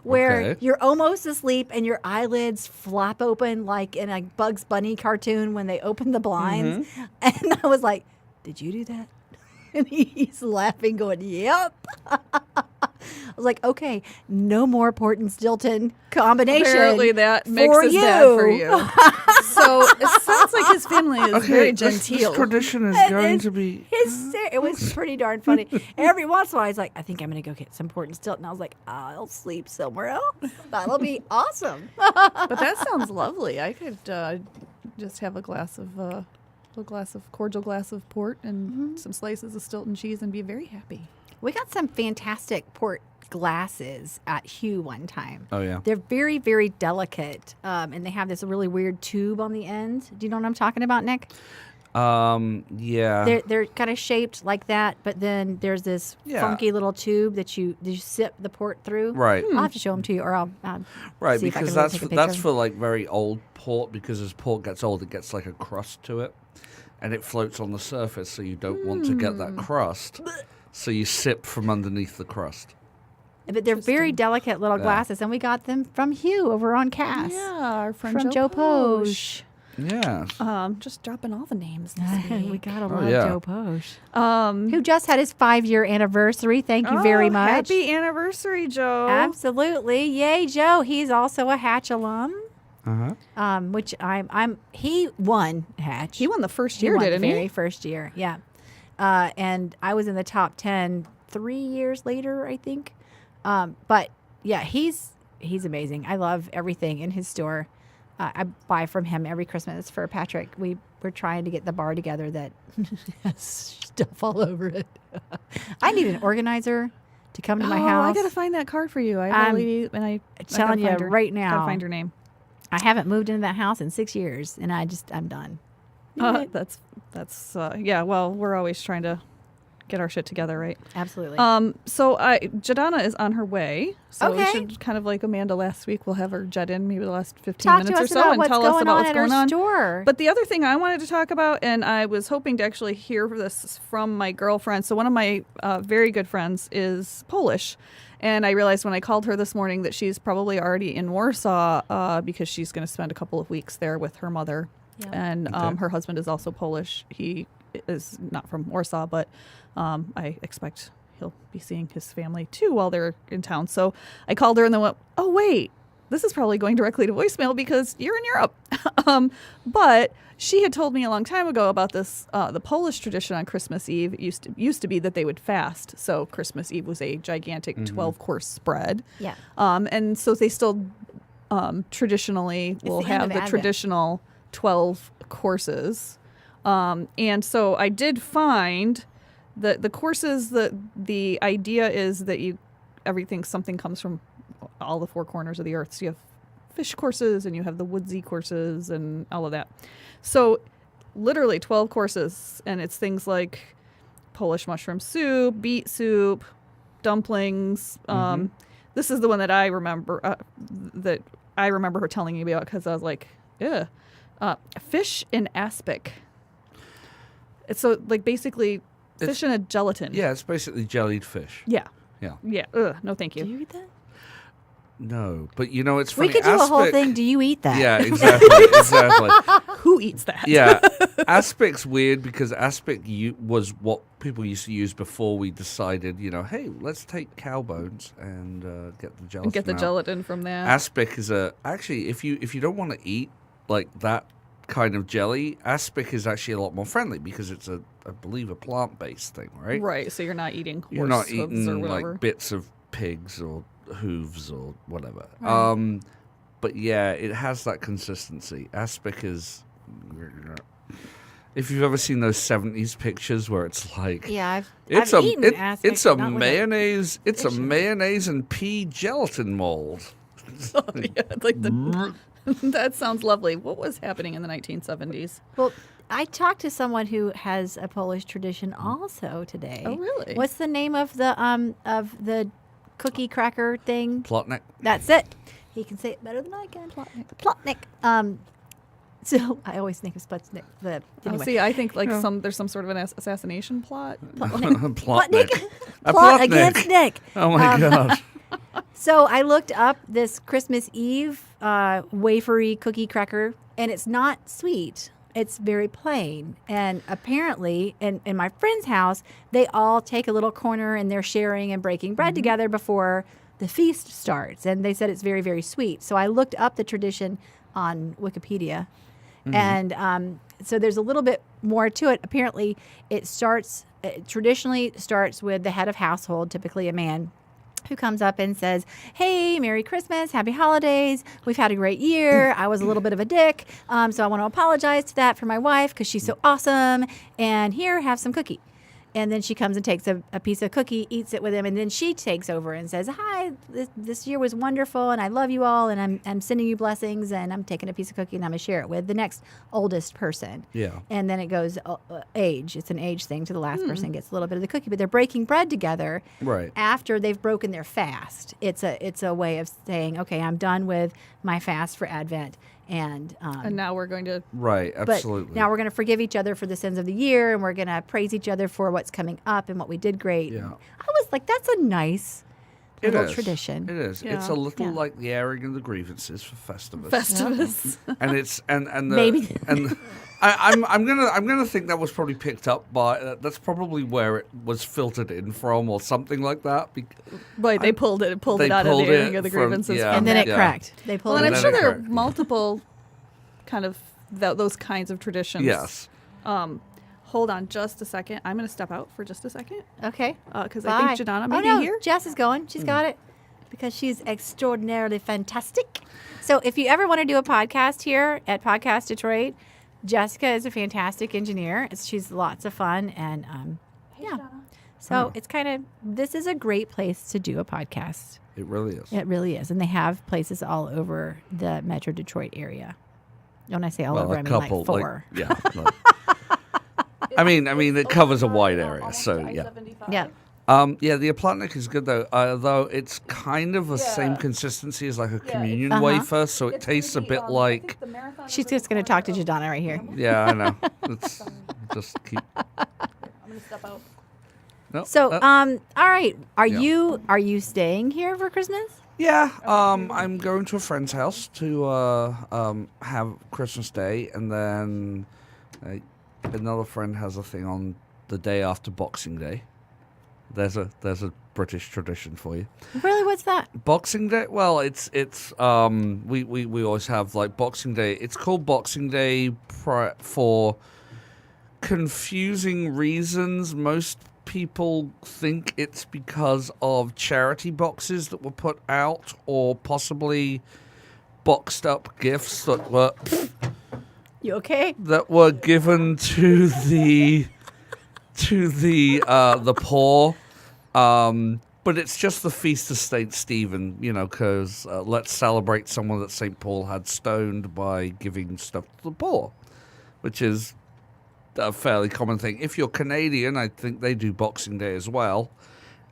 Where Okay. you're almost asleep and your eyelids flap open like in a Bugs Bunny cartoon when they open the blinds. Mm-hmm. And I was like, did you do that? And he's laughing, going, yep. I was like, okay, no more Port and Stilton combination. Apparently that makes for us you. bad for you. So it sounds like his family is very this genteel. tradition is And going it's to be. It was pretty darn funny. Every once in a while, he's like, I think I'm going to go get some Port and Stilton. I was like, I'll sleep somewhere else. That'll be awesome. But that sounds lovely. I could just have a cordial glass of port and some slices of Stilton cheese and be very happy. We got some fantastic port glasses at Hue one time. Oh, yeah. They're very, very delicate, and they have this really weird tube on the end. Do you know what I'm talking about, Nick? Yeah. They're kind of shaped like that, but then there's this Yeah. funky little tube that you sip the port through. Right. I'll have to show them to you, or I'll Right, see if I because can really that's take a that's picture. for like very old port. Because as port gets old, it gets like a crust to it, and it floats on the surface. So you don't want to get that crust. So you sip from underneath the crust. But they're very delicate little glasses, and we got them from Hugh over on Cass. Yeah, our friend From Joe Posh. Yeah. Just dropping all the names this We week. gotta love yeah. Joe Posh. Who just had his 5-year anniversary. Thank you Oh, very much. Happy anniversary, Joe. Absolutely. Yay, Joe. He's also a Hatch alum. Which he won Hatch. He won the first He year, won didn't the very he? first year, yeah. And I was in the top 10 3 years later, I think. But yeah, he's amazing. I love everything in his store. I buy from him every Christmas for Patrick. We're trying to get the bar together that has stuff all over it. I need an organizer to come to my house. I gotta find that card for you. I really and I telling gotta you find her- right now. Gotta find her name. I haven't moved into that house in 6 years, and I'm done. That's yeah. Well, we're always trying to get our shit together, right? Absolutely. So Jadana is on her way. So we Okay. should kind of like Amanda last week. We'll have her jet in maybe the last 15 Talk to minutes or us so about and what's tell us going about on what's at going our on. store. But the other thing I wanted to talk about, and I was hoping to actually hear this from my girlfriend. So one of my very good friends is Polish. And I realized when I called her this morning that she's probably already in Warsaw because she's going to spend a couple of weeks there with her mother. Yeah. And Okay. her husband is also Polish. He is not from Warsaw, but I expect he'll be seeing his family too while they're in town. So I called her and then went, oh, wait, this is probably going directly to voicemail because you're in Europe. But she had told me a long time ago about this, the Polish tradition on Christmas Eve. It used to be that they would fast. So Christmas Eve was a gigantic 12-course spread. Yeah. And so they still traditionally will the end have of the Advent. traditional 12 courses. And so I did find that the courses, the idea is that something comes from all the four corners of the earth. So you have fish courses and you have the woodsy courses and all of that. So literally 12 courses, and it's things like Polish mushroom soup, beet soup, dumplings. This is the one that I remember her telling me about because I was like, ugh. Fish in aspic. It's so like basically fish in a gelatin. Yeah, it's basically jellied fish. Yeah. Yeah. Yeah. Ugh, no, thank Do you. you eat that? No, but you know it's funny. We could do a whole aspic- thing. Do you eat that? Yeah, exactly, exactly. Who eats that? Yeah, aspic's weird because aspic was what people used to use before we decided, hey, let's take cow bones and get the gelatin. And get the out. gelatin from that. Aspic is actually if you don't want to eat like that kind of jelly, aspic is actually a lot more friendly because it's I believe a plant-based thing, right? Right. So you're not eating horse You're not hooves or eating whatever. like bits of pigs or hooves or whatever. Right. But yeah, it has that consistency. Aspic is. If you've ever seen those 70s pictures where it's like, Yeah, it's I've a eaten aspic, it's a not with mayonnaise, it's a fish in it. mayonnaise and pea gelatin mold. Yeah, like that sounds lovely. What was happening in the 1970s? Well, I talked to someone who has a Polish tradition also today. Oh, really? What's the name of the cookie cracker thing? Plotnik. That's it. He can say it better than I can. Plotnik. So I always think of Sputnik. But anyway. Oh, see, I think like there's some sort of an assassination plot. Plotnik. A Plot Plotnik. against Nick. Oh my god. So I looked up this Christmas Eve wafery cookie cracker, and it's not sweet. It's very plain. And apparently, in my friend's house, they all take a little corner and they're sharing and breaking bread together before the feast starts. And they said it's very, very sweet. So I looked up the tradition on Wikipedia. And so there's a little bit more to it. Apparently, it traditionally starts with the head of household, typically a man, who comes up and says, hey, Merry Christmas, Happy Holidays. We've had a great year. I was a little bit of a dick. So I want to apologize to that for my wife because she's so awesome. And here, have some cookie. And then she comes and takes a piece of cookie, eats it with him, and then she takes over and says, hi, this year was wonderful, and I love you all, and I'm sending you blessings, and I'm taking a piece of cookie, and I'm going to share it with the next oldest person. Yeah. And then it goes age. It's an age thing to the last person gets a little bit of the cookie, but they're breaking bread together Right. after they've broken their fast. It's a way of saying, okay, I'm done with my fast for Advent. And now we're going to. Right. but Absolutely. now we're going to forgive each other for the sins of the year, and we're going to praise each other for what's coming up and what we did great. Yeah. I was like, that's a nice It little is. tradition. It is. It's Yeah. a little Yeah. like the airing of the grievances for Festivus. Festivus. And it's and the, Maybe. and I'm gonna think that was probably picked up by that's probably where it was filtered in from or something like that. Right, they pulled it out of the pulled airing it of the from- grievances. yeah. from And then that. it cracked. They pulled Well, and it. I'm then sure it there are cracked. multiple kind of those kinds of traditions. Yes. Hold on just a second. I'm going to step out for just a second Okay. because I think Bye. Jadana may oh, be no, here. Jess is going. She's got it because she's extraordinarily fantastic. So if you ever want to do a podcast here at Podcast Detroit, Jessica is a fantastic engineer. She's lots of fun. And yeah. So it's kind of, this is a great place to do a podcast. It really is. It really is. And they have places all over the Metro Detroit area. When I say all Well, over, a I mean couple. like 4. Yeah. I mean, it covers a wide area. So yeah. Yeah. Yeah, the Aplantnik is good though. Though it's kind of the same consistency as like a communion Uh-huh. wafer, so it tastes a bit like. She's just going to talk to Jadana right here. Yeah, I know. It's just keep. I'm going to step out. No, So, all right. Are Yeah. you staying here for Christmas? yeah, I'm going to a friend's house to have Christmas Day, and then another friend has a thing on the day after Boxing Day. There's a British tradition for you. Really? What's that? Boxing Day. Well, it's we always have like Boxing Day. It's called Boxing Day for confusing reasons. Most people think it's because of charity boxes that were put out, or possibly boxed up gifts that You okay? were given to the poor. But it's just the feast of Saint Stephen, because let's celebrate someone that St. Paul had stoned by giving stuff to the poor, which is a fairly common thing. If you're Canadian, I think they do Boxing Day as well.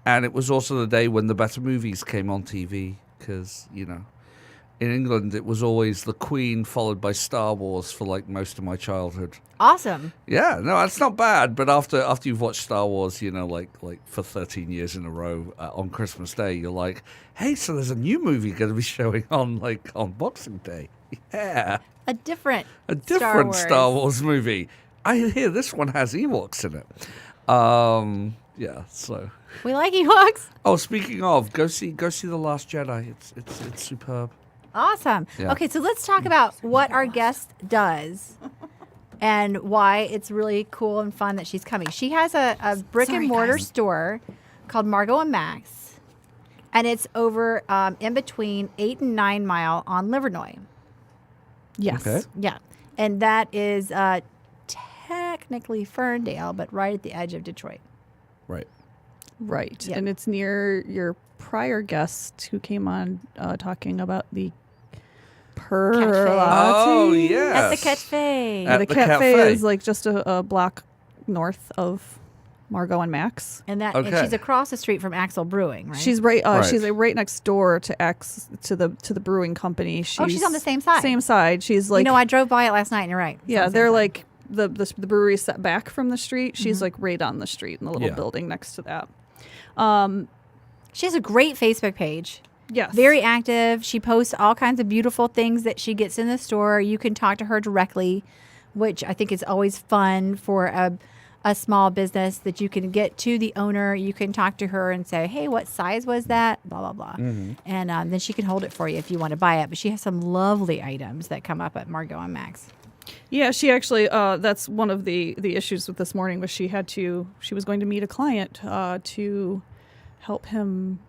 And it was also the day when the better movies came on TV, because, in England, it was always the Queen followed by Star Wars for like most of my childhood. Awesome. Yeah, no, it's not bad. But after you've watched Star Wars, like for 13 years in a row on Christmas Day, you're like, hey, so there's a new movie going to be showing on Boxing Day. Yeah, A different Star Wars movie. I hear this one has Ewoks in it. Yeah, so. We like Ewoks. Oh, speaking of, go see The Last Jedi. It's superb. Awesome. Yeah. Okay, so let's talk about what our guest does and why it's really cool and fun that she's coming. She has a brick and mortar store called Margot and Max, and it's over in between 8 and 9 Mile on Livernois. Yes. Okay. Yeah, and that is technically Ferndale, but right at the edge of Detroit. Right. Right. Yep. And it's near your prior guest who came on talking about the Perlati. Oh, yeah. At the cafe. At the the cafe cafe. is like just a block north of Margot and Max. And that Okay. and she's across the street from Axel Brewing, right? She's right. Right. She's like right next door to the brewing company. Oh, she's on the same side. Same side. She's like, I drove by it last night and you're right. It's on yeah, the they're same side. like the brewery's set back from the street. She's Mm-hmm. like right on the street in the little Yeah. building next to that. She has a great Facebook page. Yes, Very active. She posts all kinds of beautiful things that she gets in the store. You can talk to her directly, which I think is always fun for a small business, that you can get to the owner. You can talk to her and say, hey, what size was that? Blah, blah, blah. Mm-hmm. And then she can hold it for you if you want to buy it. But she has some lovely items that come up at Margot and Max. Yeah, she actually. That's one of the issues with this morning was she was going to meet a client to help him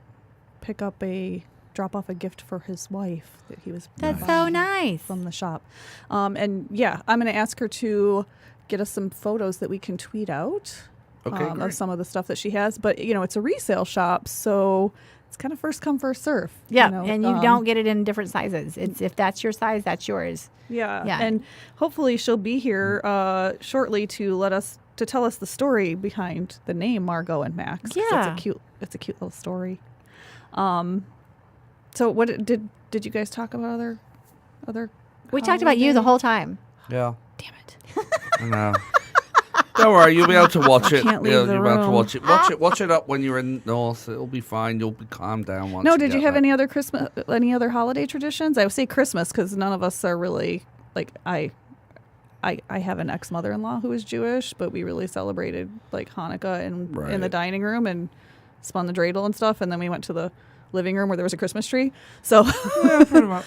drop off a gift for his wife that he was. That's so buying nice. from the shop. And yeah, I'm going to ask her to get us some photos that we can tweet out Okay, of great. some of the stuff that she has. But it's a resale shop, so it's kind of first come first serve. Yeah, you know, and you don't get it in different sizes. It's if that's your size, that's yours. Yeah. Yeah. And hopefully she'll be here shortly to tell us the story behind the name Margot and Max. 'Cause Yeah. it's a cute little story. So what did you guys talk about other We talked about you the holiday? whole time. Yeah. Damn it. I know. Don't worry, you'll be able to watch it. can't leave You'll the be able to room. watch it. Watch it up when you're in North. It'll be fine. You'll be calmed down once. No, did you get have there. any other holiday traditions? I would say Christmas because none of us are really like I have an ex-mother-in-law who is Jewish, but we really celebrated like Hanukkah in the Right. dining room and spun the dreidel and stuff, and then we went to the living room where there was a Christmas tree. So, Yeah, pretty much.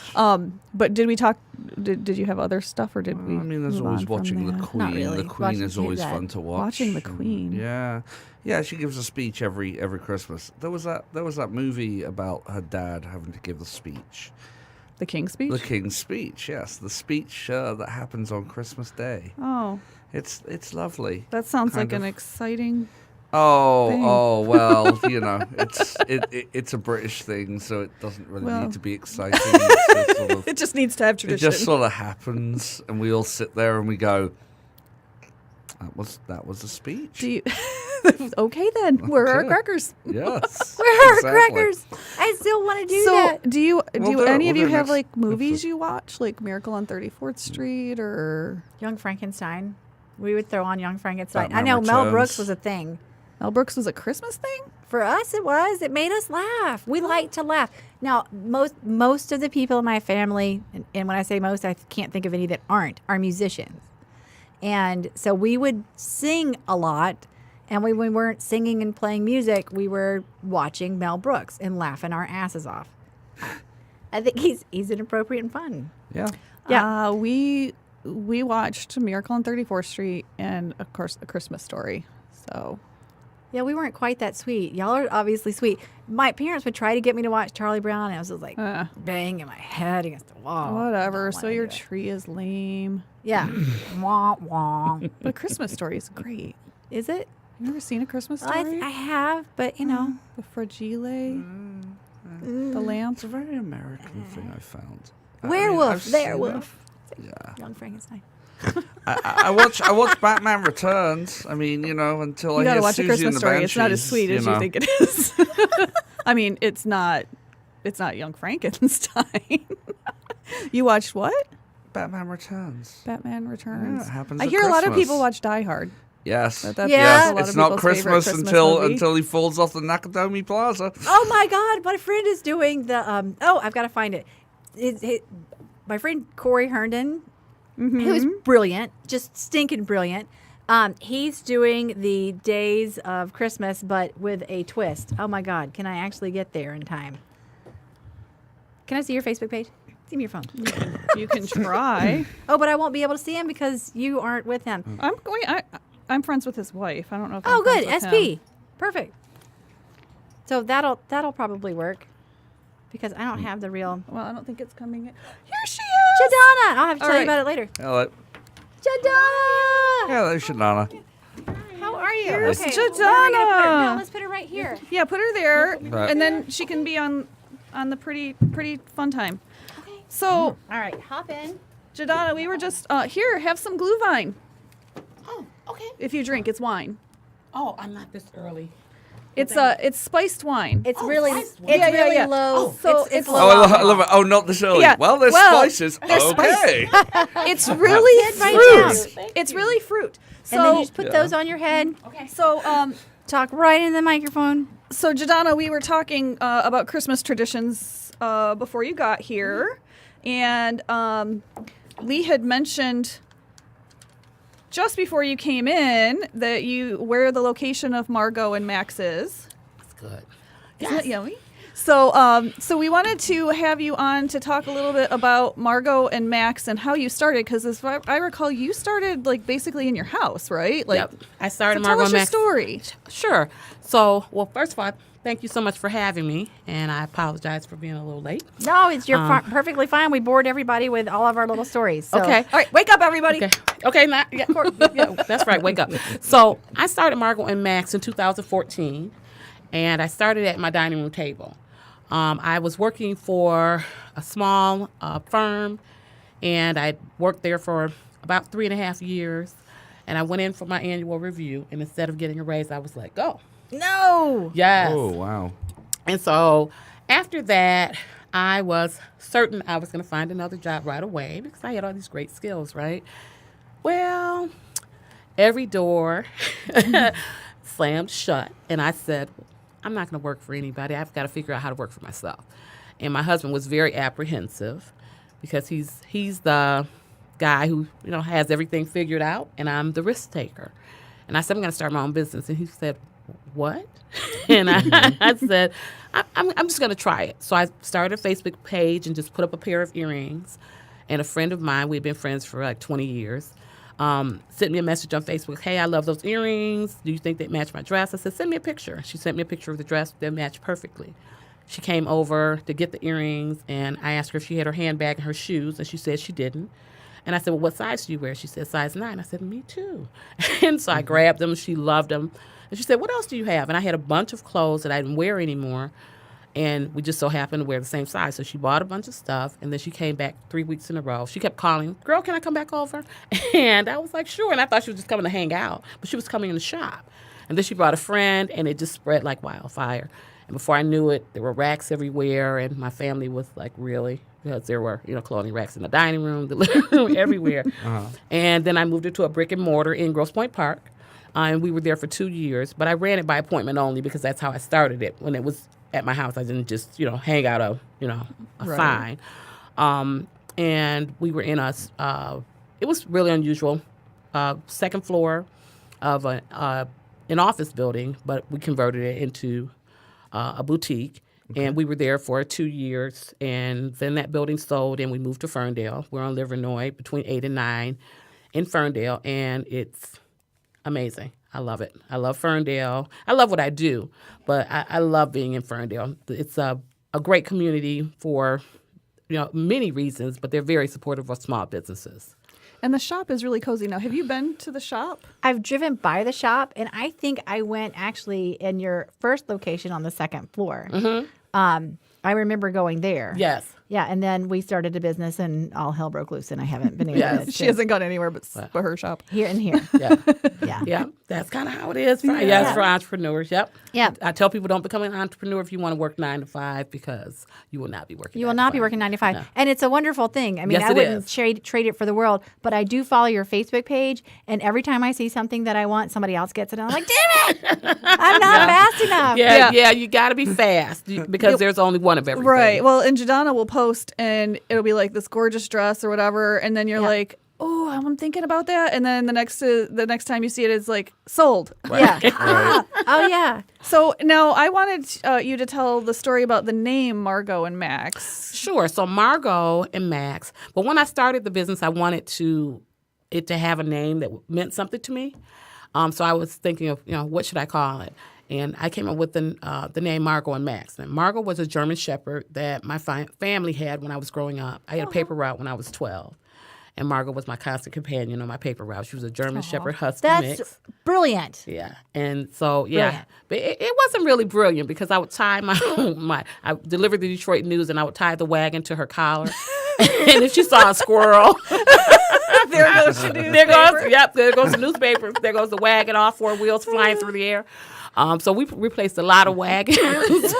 but did we talk? Did you have other stuff, or did we? I mean, there's move always on from watching the that? Queen. Not really. The Queen Watching is always that. fun to watch. Watching the And, Queen. yeah. She gives a speech every Christmas. There was that movie about her dad having to give the speech. The King's Speech. The King's Speech. Yes, the speech that happens on Christmas Day. Oh, It's lovely. that sounds Kind like an of. exciting. thing. Well, it's a British thing, so it doesn't really Well. need to be exciting. It's just sort of, It just needs to have it tradition. just sort of happens, and we all sit there and we go, "That was a speech." Do you, okay then. Where are our Okay. crackers? Yes. Where are exactly. crackers? I still want to do So that. do do it. any of We'll you do it have next like movies episode. you watch, like Miracle on 34th Street or Young Frankenstein. We would throw on Young Frankenstein. Batman I know Mel Returns. Brooks was a thing. Mel Brooks was a Christmas thing? For us, it was. It made us laugh. We like to laugh. Now, most of the people in my family, and when I say most, I can't think of any that aren't, are musicians. And so we would sing a lot. And when we weren't singing and playing music, we were watching Mel Brooks and laughing our asses off. I think he's inappropriate and fun. Yeah. Yeah. We watched Miracle on 34th Street and of course A Christmas Story. So Yeah, we weren't quite that sweet. Y'all are obviously sweet. My parents would try to get me to watch Charlie Brown, and I was just like banging my head against the wall. whatever. I So don't your wanna do it. tree is lame. Yeah. Wah, wah. But A Christmas Story is great. Is it? You ever seen A Christmas Well, Story? I have, but you know. The fragile, the lamp. It's a very American thing I found. Werewolf. I've seen it. Werewolf. Yeah. Young Frankenstein. I watch Batman Returns. I mean, until You I gotta hear watch Susie A Christmas and the Story. It's not as Banshees, sweet as you know. think it is. I mean, it's not Young Frankenstein. You watched what? Batman Returns. Batman Returns. Yeah, it happens I at hear a lot of Christmas. people watch Die Hard. Yes. That's Yeah. a lot It's of not people's favorite Christmas Christmas movie. until he falls off the Nakatomi Plaza. Oh my God! My friend is doing the. I've got to find it. My friend Corey Herndon, who's brilliant, just stinking brilliant. He's doing the Days of Christmas, but with a twist. Oh my God! Can I actually get there in time? Can I see your Facebook page? Give me your phone. You can try. Oh, but I won't be able to see him because you aren't with him. I'm friends with his wife. I don't know if Oh, I'm good. friends with him. SP. Perfect. So that'll probably work because I don't have the real Well, I don't think it's coming in. Here she is. Jadana. I'll have to All tell you right. about it later. Hello. Jadana. Hello, Shanana. How are you? Here's where are we gonna put her? Jadana. No, let's put her right here. Yeah, put her there, Right. and then she can be on the pretty fun time. Okay. So, All right, hop in. Jadana, we were just here. Have some glühwein. Oh, okay. If you drink, it's wine. Oh, I'm not this early. It's spiced wine. It's Oh, really, spice it's one. Yeah, yeah, really yeah. low. So it's it's low. Oh, I alcohol. love it. Oh, not this early. Yeah. Well, there's Well, spices. there's Okay. It's really Kid, write it down. fruit. It's really fruit. And then you So just put those on your head. Okay. so Talk right in the microphone. So, Jadana, we were talking about Christmas traditions before you got here, and Lee had mentioned just before you came in that where the location of Margot and Max is. That's good. Isn't that yummy? So, so we wanted to have you on to talk a little bit about Margot and Max and how you started, because as I recall, you started like basically in your house, right? Like, Yep. I started so tell Margot us your Max. story. Sure. So, well, first of all, thank you so much for having me, and I apologize for being a little late. No, you're perfectly fine. We bored everybody with all of our little stories. So. Okay. All right, wake up, everybody. Okay, not, yeah, that's right. Wake up. So I started Margot and Max in 2014, and I started at my dining room table. I was working for a small firm, and I worked there for about 3.5 years. And I went in for my annual review, and instead of getting a raise, I was like, "Go." No. Yes. Oh, wow. And so after that, I was certain I was going to find another job right away because I had all these great skills, right? Well, every door slammed shut, and I said, I'm not going to work for anybody. I've got to figure out how to work for myself. And my husband was very apprehensive because he's the guy who, has everything figured out, and I'm the risk taker. And I said, I'm going to start my own business. And he said, what? And I said, I'm just going to try it. So I started a Facebook page and just put up a pair of earrings. And a friend of mine, we've been friends for like 20 years, sent me a message on Facebook. Hey, I love those earrings. Do you think they match my dress? I said, send me a picture. She sent me a picture of the dress. They matched perfectly. She came over to get the earrings, and I asked her if she had her handbag and her shoes, and she said she didn't. And I said, well, what size do you wear? She said, size 9. I said, me too. And so I grabbed them. She loved them. And she said, what else do you have? And I had a bunch of clothes that I didn't wear anymore. And we just so happened to wear the same size. So she bought a bunch of stuff. And then she came back 3 weeks in a row. She kept calling, girl, can I come back over? And I was like, sure. And I thought she was just coming to hang out. But she was coming in the shop. And then she brought a friend, and it just spread like wildfire. And before I knew it, there were racks everywhere. And my family was like, really? Because there were, clothing racks in the dining room, the living room, everywhere. Uh-huh. And then I moved her to a brick and mortar in Grosse Pointe Park. And we were there for 2 years. But I ran it by appointment only because that's how I started it. When it was at my house, I didn't just, hang out a sign. And we were in it was really unusual, second floor of an office building, but we converted it into a boutique. Okay. And we were there for 2 years, and then that building sold, and we moved to Ferndale. We're on Livernois between 8 and 9 in Ferndale, and it's amazing. I love it. I love Ferndale. I love what I do, but I love being in Ferndale. It's a great community for many reasons, but they're very supportive of small businesses. And the shop is really cozy now. Have you been to the shop? I've driven by the shop, and I think I went actually in your first location on the second floor. Mm-hmm. I remember going there. Yes. Yeah, and then we started a business, and all hell broke loose, and I haven't been able to. She hasn't gone anywhere but her shop. Here and here. Yeah. Yeah. Yeah. That's kind of how it is. For entrepreneurs. Yep. Yeah. I tell people don't become an entrepreneur if you want to work 9 to 5 because you will not be working. You will not be working 9 to 5. No. And it's a wonderful thing. I mean, yes, I wouldn't trade it for the world, but I do follow your Facebook page, and every time I see something that I want, somebody else gets it, and I'm like, damn it! I'm not fast enough. Yeah, you got to be fast because there's only one of everything. Right. Well, and Jadana will post, and it'll be like this gorgeous dress or whatever, and then you're like, oh, I'm thinking about that, and then the next time you see it, it's like sold. Right. Yeah. Oh yeah. So now I wanted you to tell the story about the name Margot and Max. Sure. So Margot and Max. But when I started the business, I wanted it to have a name that meant something to me. So I was thinking of what should I call it. And I came up with the name Margot and Max. And Margot was a German Shepherd that my family had when I was growing up. I had a paper route when I was 12. And Margot was my constant companion on my paper route. She was a German Shepherd Husky mix. That's brilliant. Yeah. And so, but it wasn't really brilliant because I would tie I delivered the Detroit News, and I would tie the wagon to her collar. And if she saw a squirrel, There goes the newspaper. There goes the newspaper. There goes the wagon, all four wheels flying through the air. So we replaced a lot of wagons,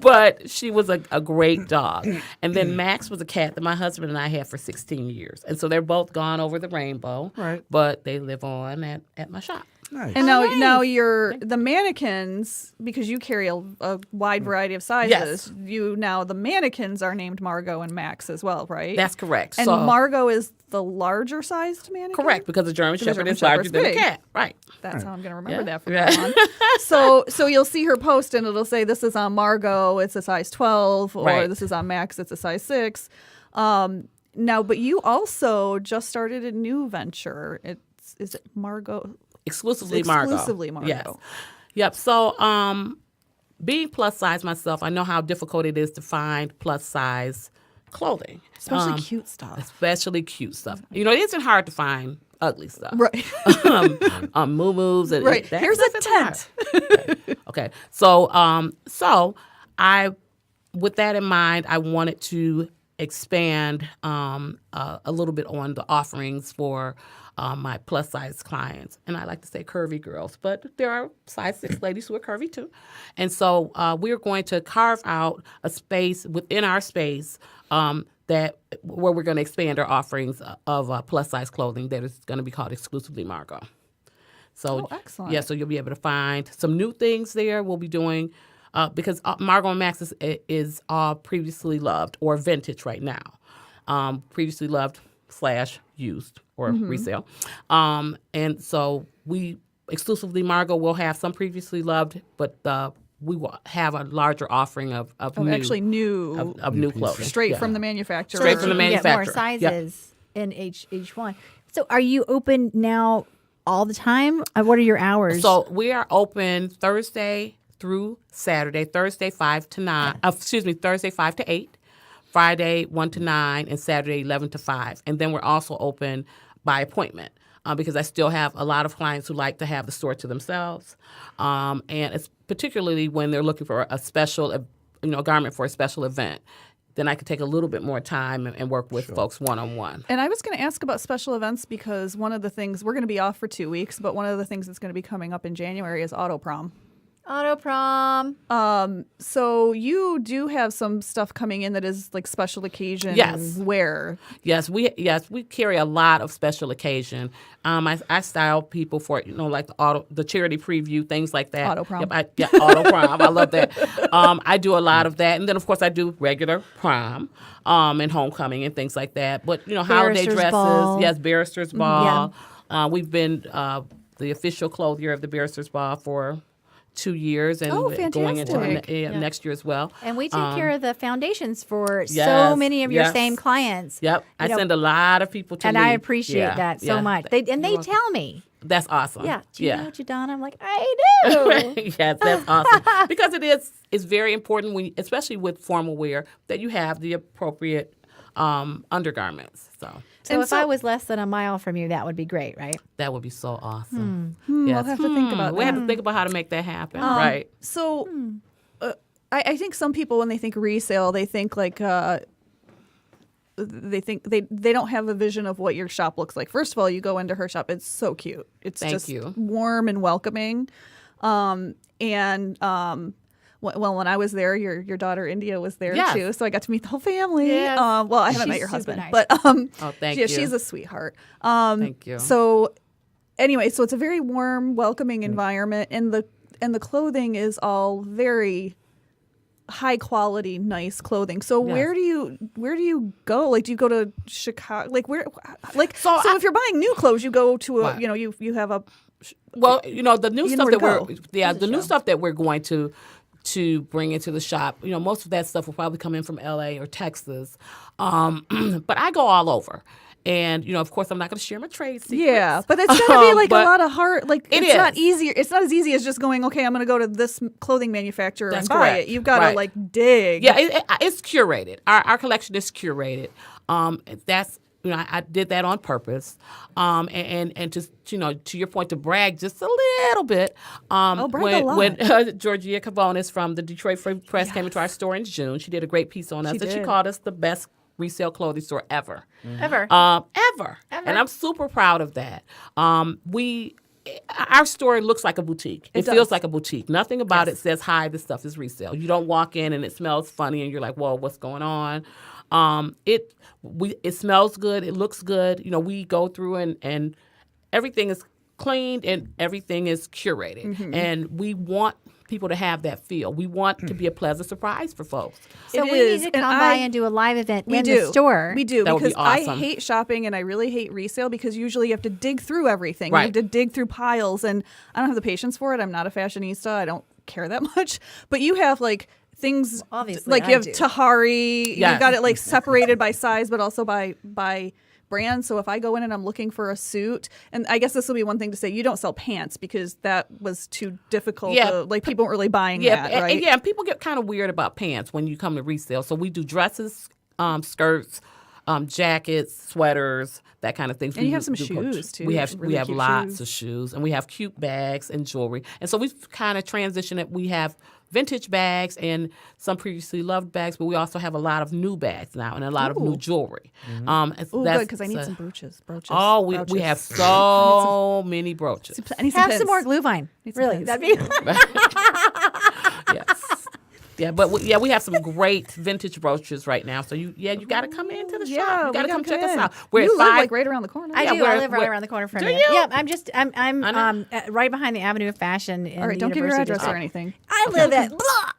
but she was a great dog. And then Max was a cat that my husband and I had for 16 years. And so they're both gone over the rainbow, Right. But they live on at my shop. Nice. And now you're the mannequins, because you carry a wide variety of sizes. Yes. The mannequins are named Margot and Max as well, right? That's correct. And so, Margot is the larger sized mannequin. correct, because the German Shepherd German is larger Shepherd's than a big. cat. Right. That's how I'm going to remember that from Yeah. now on. So you'll see her post and it'll say this is on Margot, it's a size 12, or Right. this is on Max, it's a size 6. Now, but you also just started a new venture. Is it Margot? Exclusively Margot. Exclusively Margot. Yes. Yep. So, being plus size myself, I know how difficult it is to find plus size clothing. Especially cute stuff. Especially cute stuff. You know, it isn't hard to find ugly stuff. Right. Moo-moos. And Right. that Here's stuff a isn't hard. Okay. So I, with that in mind, I wanted to expand a little bit on the offerings for my plus size clients. And I like to say curvy girls, but there are size 6 ladies who are curvy too. And so we're going to carve out a space within our space where we're going to expand our offerings of plus size clothing that is going to be called Exclusively Margot. So, excellent. Yeah, so you'll be able to find some new things there. We'll be doing, because Margot and Max is all previously loved or vintage right now. Previously loved / used or resale. And so we Exclusively Margot will have some previously loved, but we will have a larger offering of new clothing. Straight Yeah. from the manufacturer. Straight from the You can get more manufacturer. Yeah. sizes in each one. So are you open now all the time? What are your hours? So we are open Thursday through Saturday. Thursday 5 to 9. Thursday 5 to 8. Friday 1 to 9, and Saturday 11 to 5. And then we're also open by appointment because I still have a lot of clients who like to have the store to themselves, and it's particularly when they're looking for a special, garment for a special event. Then I can take a little bit more time and work with folks one-on-one. And I was going to ask about special events because one of the things, we're going to be off for 2 weeks, but one of the things that's going to be coming up in January is auto prom. Auto prom. So you do have some stuff coming in that is like special occasion wear. Yes, we carry a lot of special occasion. I style people for like the charity preview, things like that. Auto prom. Yep, auto prom. I love that. I do a lot of that, and then of course I do regular prom, and homecoming and things like that. But holiday Barrister's dresses. Ball. Yes, Barrister's Ball. We've been the official clothier of the Barrister's Ball for 2 years, and going into fantastic. next year as well. And we take care of the foundations for so yes, many of your yes. same clients. Yep, I send a lot of people to And me. I appreciate that so much. They tell me. That's awesome. Yeah. Do you know what you've done? I'm like, I do. Yes, that's awesome. Because it's very important especially with formal wear, that you have the appropriate undergarments. So if I was less than a mile from you, that would be great, right? That would be so awesome. We'll have to think about We that. have to think about how to make that happen, right? So I think some people, when they think resale, they think like they don't have a vision of what your shop looks like. First of all, you go into her shop; it's so cute. It's Thank just you. warm and welcoming. Well, when I was there, your daughter India was there Yes. too, so I got to meet the whole family. Yes. Well, I haven't She's met your super husband, nice. but Oh, thank you. she's a sweetheart. Thank you. So anyway, so it's a very warm, welcoming environment, and the clothing is all very high quality, nice clothing. So Yes. where do you go? Like, do you go to Chicago? Like where? Like so if you're buying new clothes, you go to a Right. you have a. Well, the new You stuff know that where to we're the new stuff that we're going to bring into the shop. Most of that stuff will probably come in from LA or Texas, but I go all over. And of course, I'm not going to share my trade secrets. Yeah, but it's gotta be like a but lot of hard. Like it it's not is. easy. It's not as easy as just going. Okay, I'm going to go to this clothing manufacturer That's and buy correct. it. You've got to Right. like dig. Yeah, it's curated. Our collection is curated. That's I did that on purpose. And just to your point, to brag just a little bit. Brag a lot. When Georgia Cavonis from the Detroit Free Press came into our store in June, she did a great piece on us, She and she did. called us the best resale clothing store ever. Ever. Ever. And I'm super proud of that. Our store looks like a boutique. It feels does. like a boutique. Nothing about it says, hi, this stuff is resale. You don't walk in and it smells funny and you're like, whoa, what's going on? It smells good. It looks good. You know, we go through and everything is cleaned and everything is curated. And we want people to have that feel. We want to be a pleasant surprise for folks. So It we is, need to and come by and do a live event in the store. We do, That would be because I awesome. hate shopping and I really hate resale because usually you have to dig through everything. You Right. have to dig through piles, and I don't have the patience for it. I'm not a fashionista. I don't care that much. But you have like things Obviously, like I you have do. Tahari. Yes. You've got it like separated by size, but also by brand. So if I go in and I'm looking for a suit, and I guess this will be one thing to say, you don't sell pants because that was too difficult. Yeah. Like people weren't really buying Yeah, that, right? and people get kind of weird about pants when you come to resale. So we do dresses, skirts, jackets, sweaters, that kind of thing. And you have some shoes, too. We have Really cute lots shoes. of shoes, and we have cute bags and jewelry. And so we've kind of transitioned it. We have vintage bags and some previously loved bags, but we also have a lot of new bags now and a lot of new jewelry. Oh, good, because I need some brooches. Oh, we Brooches. have so many brooches. I need some Have pins. some more glue vine. Need some Really, pins. that'd be. Yes. Yeah, but we have some great vintage brooches right now. So you got to come into the shop. Yeah, You got to we come gotta check us in. out. We're You at live 5. like right around the corner. I Yeah, do. I live right around the corner from Do you. you? Yep. I'm I know. right behind the Avenue of Fashion. In All right, the don't give your University address or District. anything. I live at.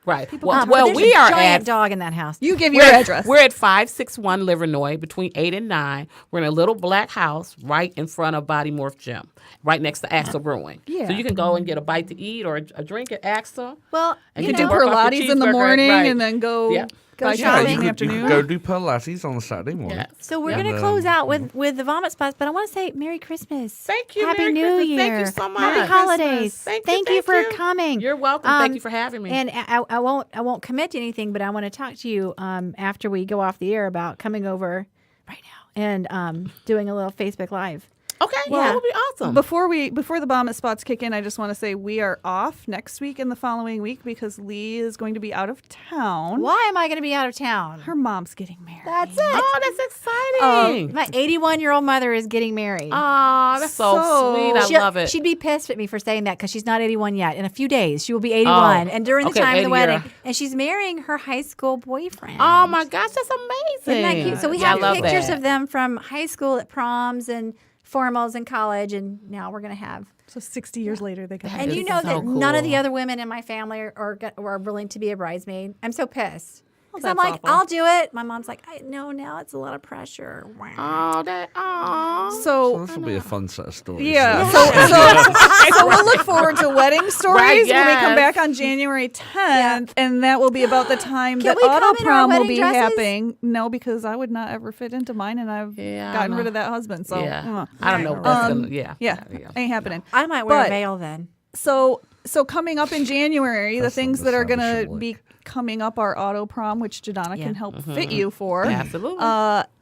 Right. But Well, there's we a are giant at dog in that house. You give your address. We're at 561 Livernois between 8 and 9. We're in a little black house right in front of Body Morph Gym, right next to Axel Brewing. Yeah. So you can go and get a bite to eat or a drink at Axel. Well, And You you can do know, work off your Pilates in the cheeseburger, morning right. and then go Yeah. buy shopping. shopping you in the could, you afternoon. could go do Pilates on a Saturday morning. Yeah. So we're Yeah. gonna close out with the vomit spots, but I want to say Merry Christmas. Thank you. Happy Merry New Christmas. Year. Thank you so much. Happy Merry holidays. Christmas. Thank you for coming. You're welcome. Thank you for having me. And I won't commit to anything, but I want to talk to you after we go off the air about coming over right now and doing a little Facebook Live. Okay, Yeah. that would be awesome. Before the vomit spots kick in, I just want to say we are off next week and the following week because Lee is going to be out of town. Why am I going to be out of town? Her mom's getting married. That's it. Oh, that's exciting. My 81-year-old mother is getting married. Oh, that's so So- sweet. I love it. She'd be pissed at me for saying that because she's not 81 yet. In a few days, she will be 81. Oh, And during the okay, time of the 80 wedding, year. and she's marrying her high school boyfriend. Oh my gosh, that's amazing. Isn't that cute? So we Yeah, have I love pictures that. of them from high school at proms and formals in college, and now we're going to have. So 60 years later, they got And married. you is know so that none of the cool. other women in my family are willing to be a bridesmaid. I'm so pissed. Because I'm that's like, awful. I'll do it. My mom's like, no, now it's a lot of pressure. Oh, So So this will be a fun set of stories. yeah, so we'll look forward to wedding stories Right, when we come yes. back on January 10th, and that will be about the time Can that we come auto in our prom will wedding be dresses? happening. No, because I would not ever fit into mine, and I've Yeah, I gotten know. rid of that husband. So yeah. I don't know what's gonna. Yeah. ain't happening. I might wear But- a veil then. So coming up in January, the That's not things the that are sound going it to should be coming up are auto prom, which Jadonna Yeah. can help fit you for. Absolutely.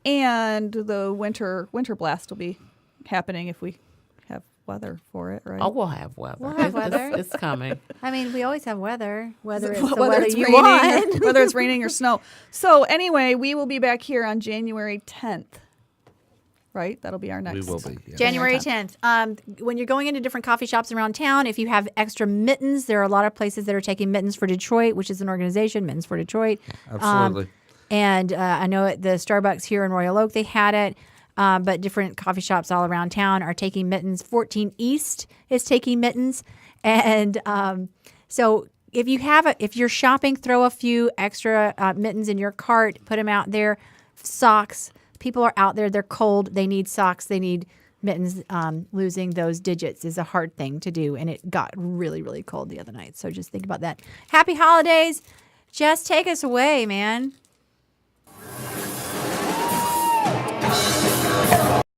And the winter blast will be happening if we have weather for it, right? Oh, we'll have weather. We'll have It's- weather. It's coming. I mean, we always have weather, whether it's the whether weather it's you raining, want. whether it's raining or snow. So anyway, we will be back here on January 10th. Right? That'll be our next. We will be. Yeah. January 10th. When you're going into different coffee shops around town, if you have extra mittens, there are a lot of places that are taking Mittens for Detroit, which is an organization, Mittens for Detroit. Absolutely. And I know at the Starbucks here in Royal Oak, they had it. But different coffee shops all around town are taking mittens. 14 East is taking mittens. And so if you're shopping, throw a few extra mittens in your cart, put them out there. Socks. People are out there. They're cold. They need socks. They need mittens. Losing those digits is a hard thing to do. And it got really, really cold the other night. So just think about that. Happy holidays. Just take us away, man.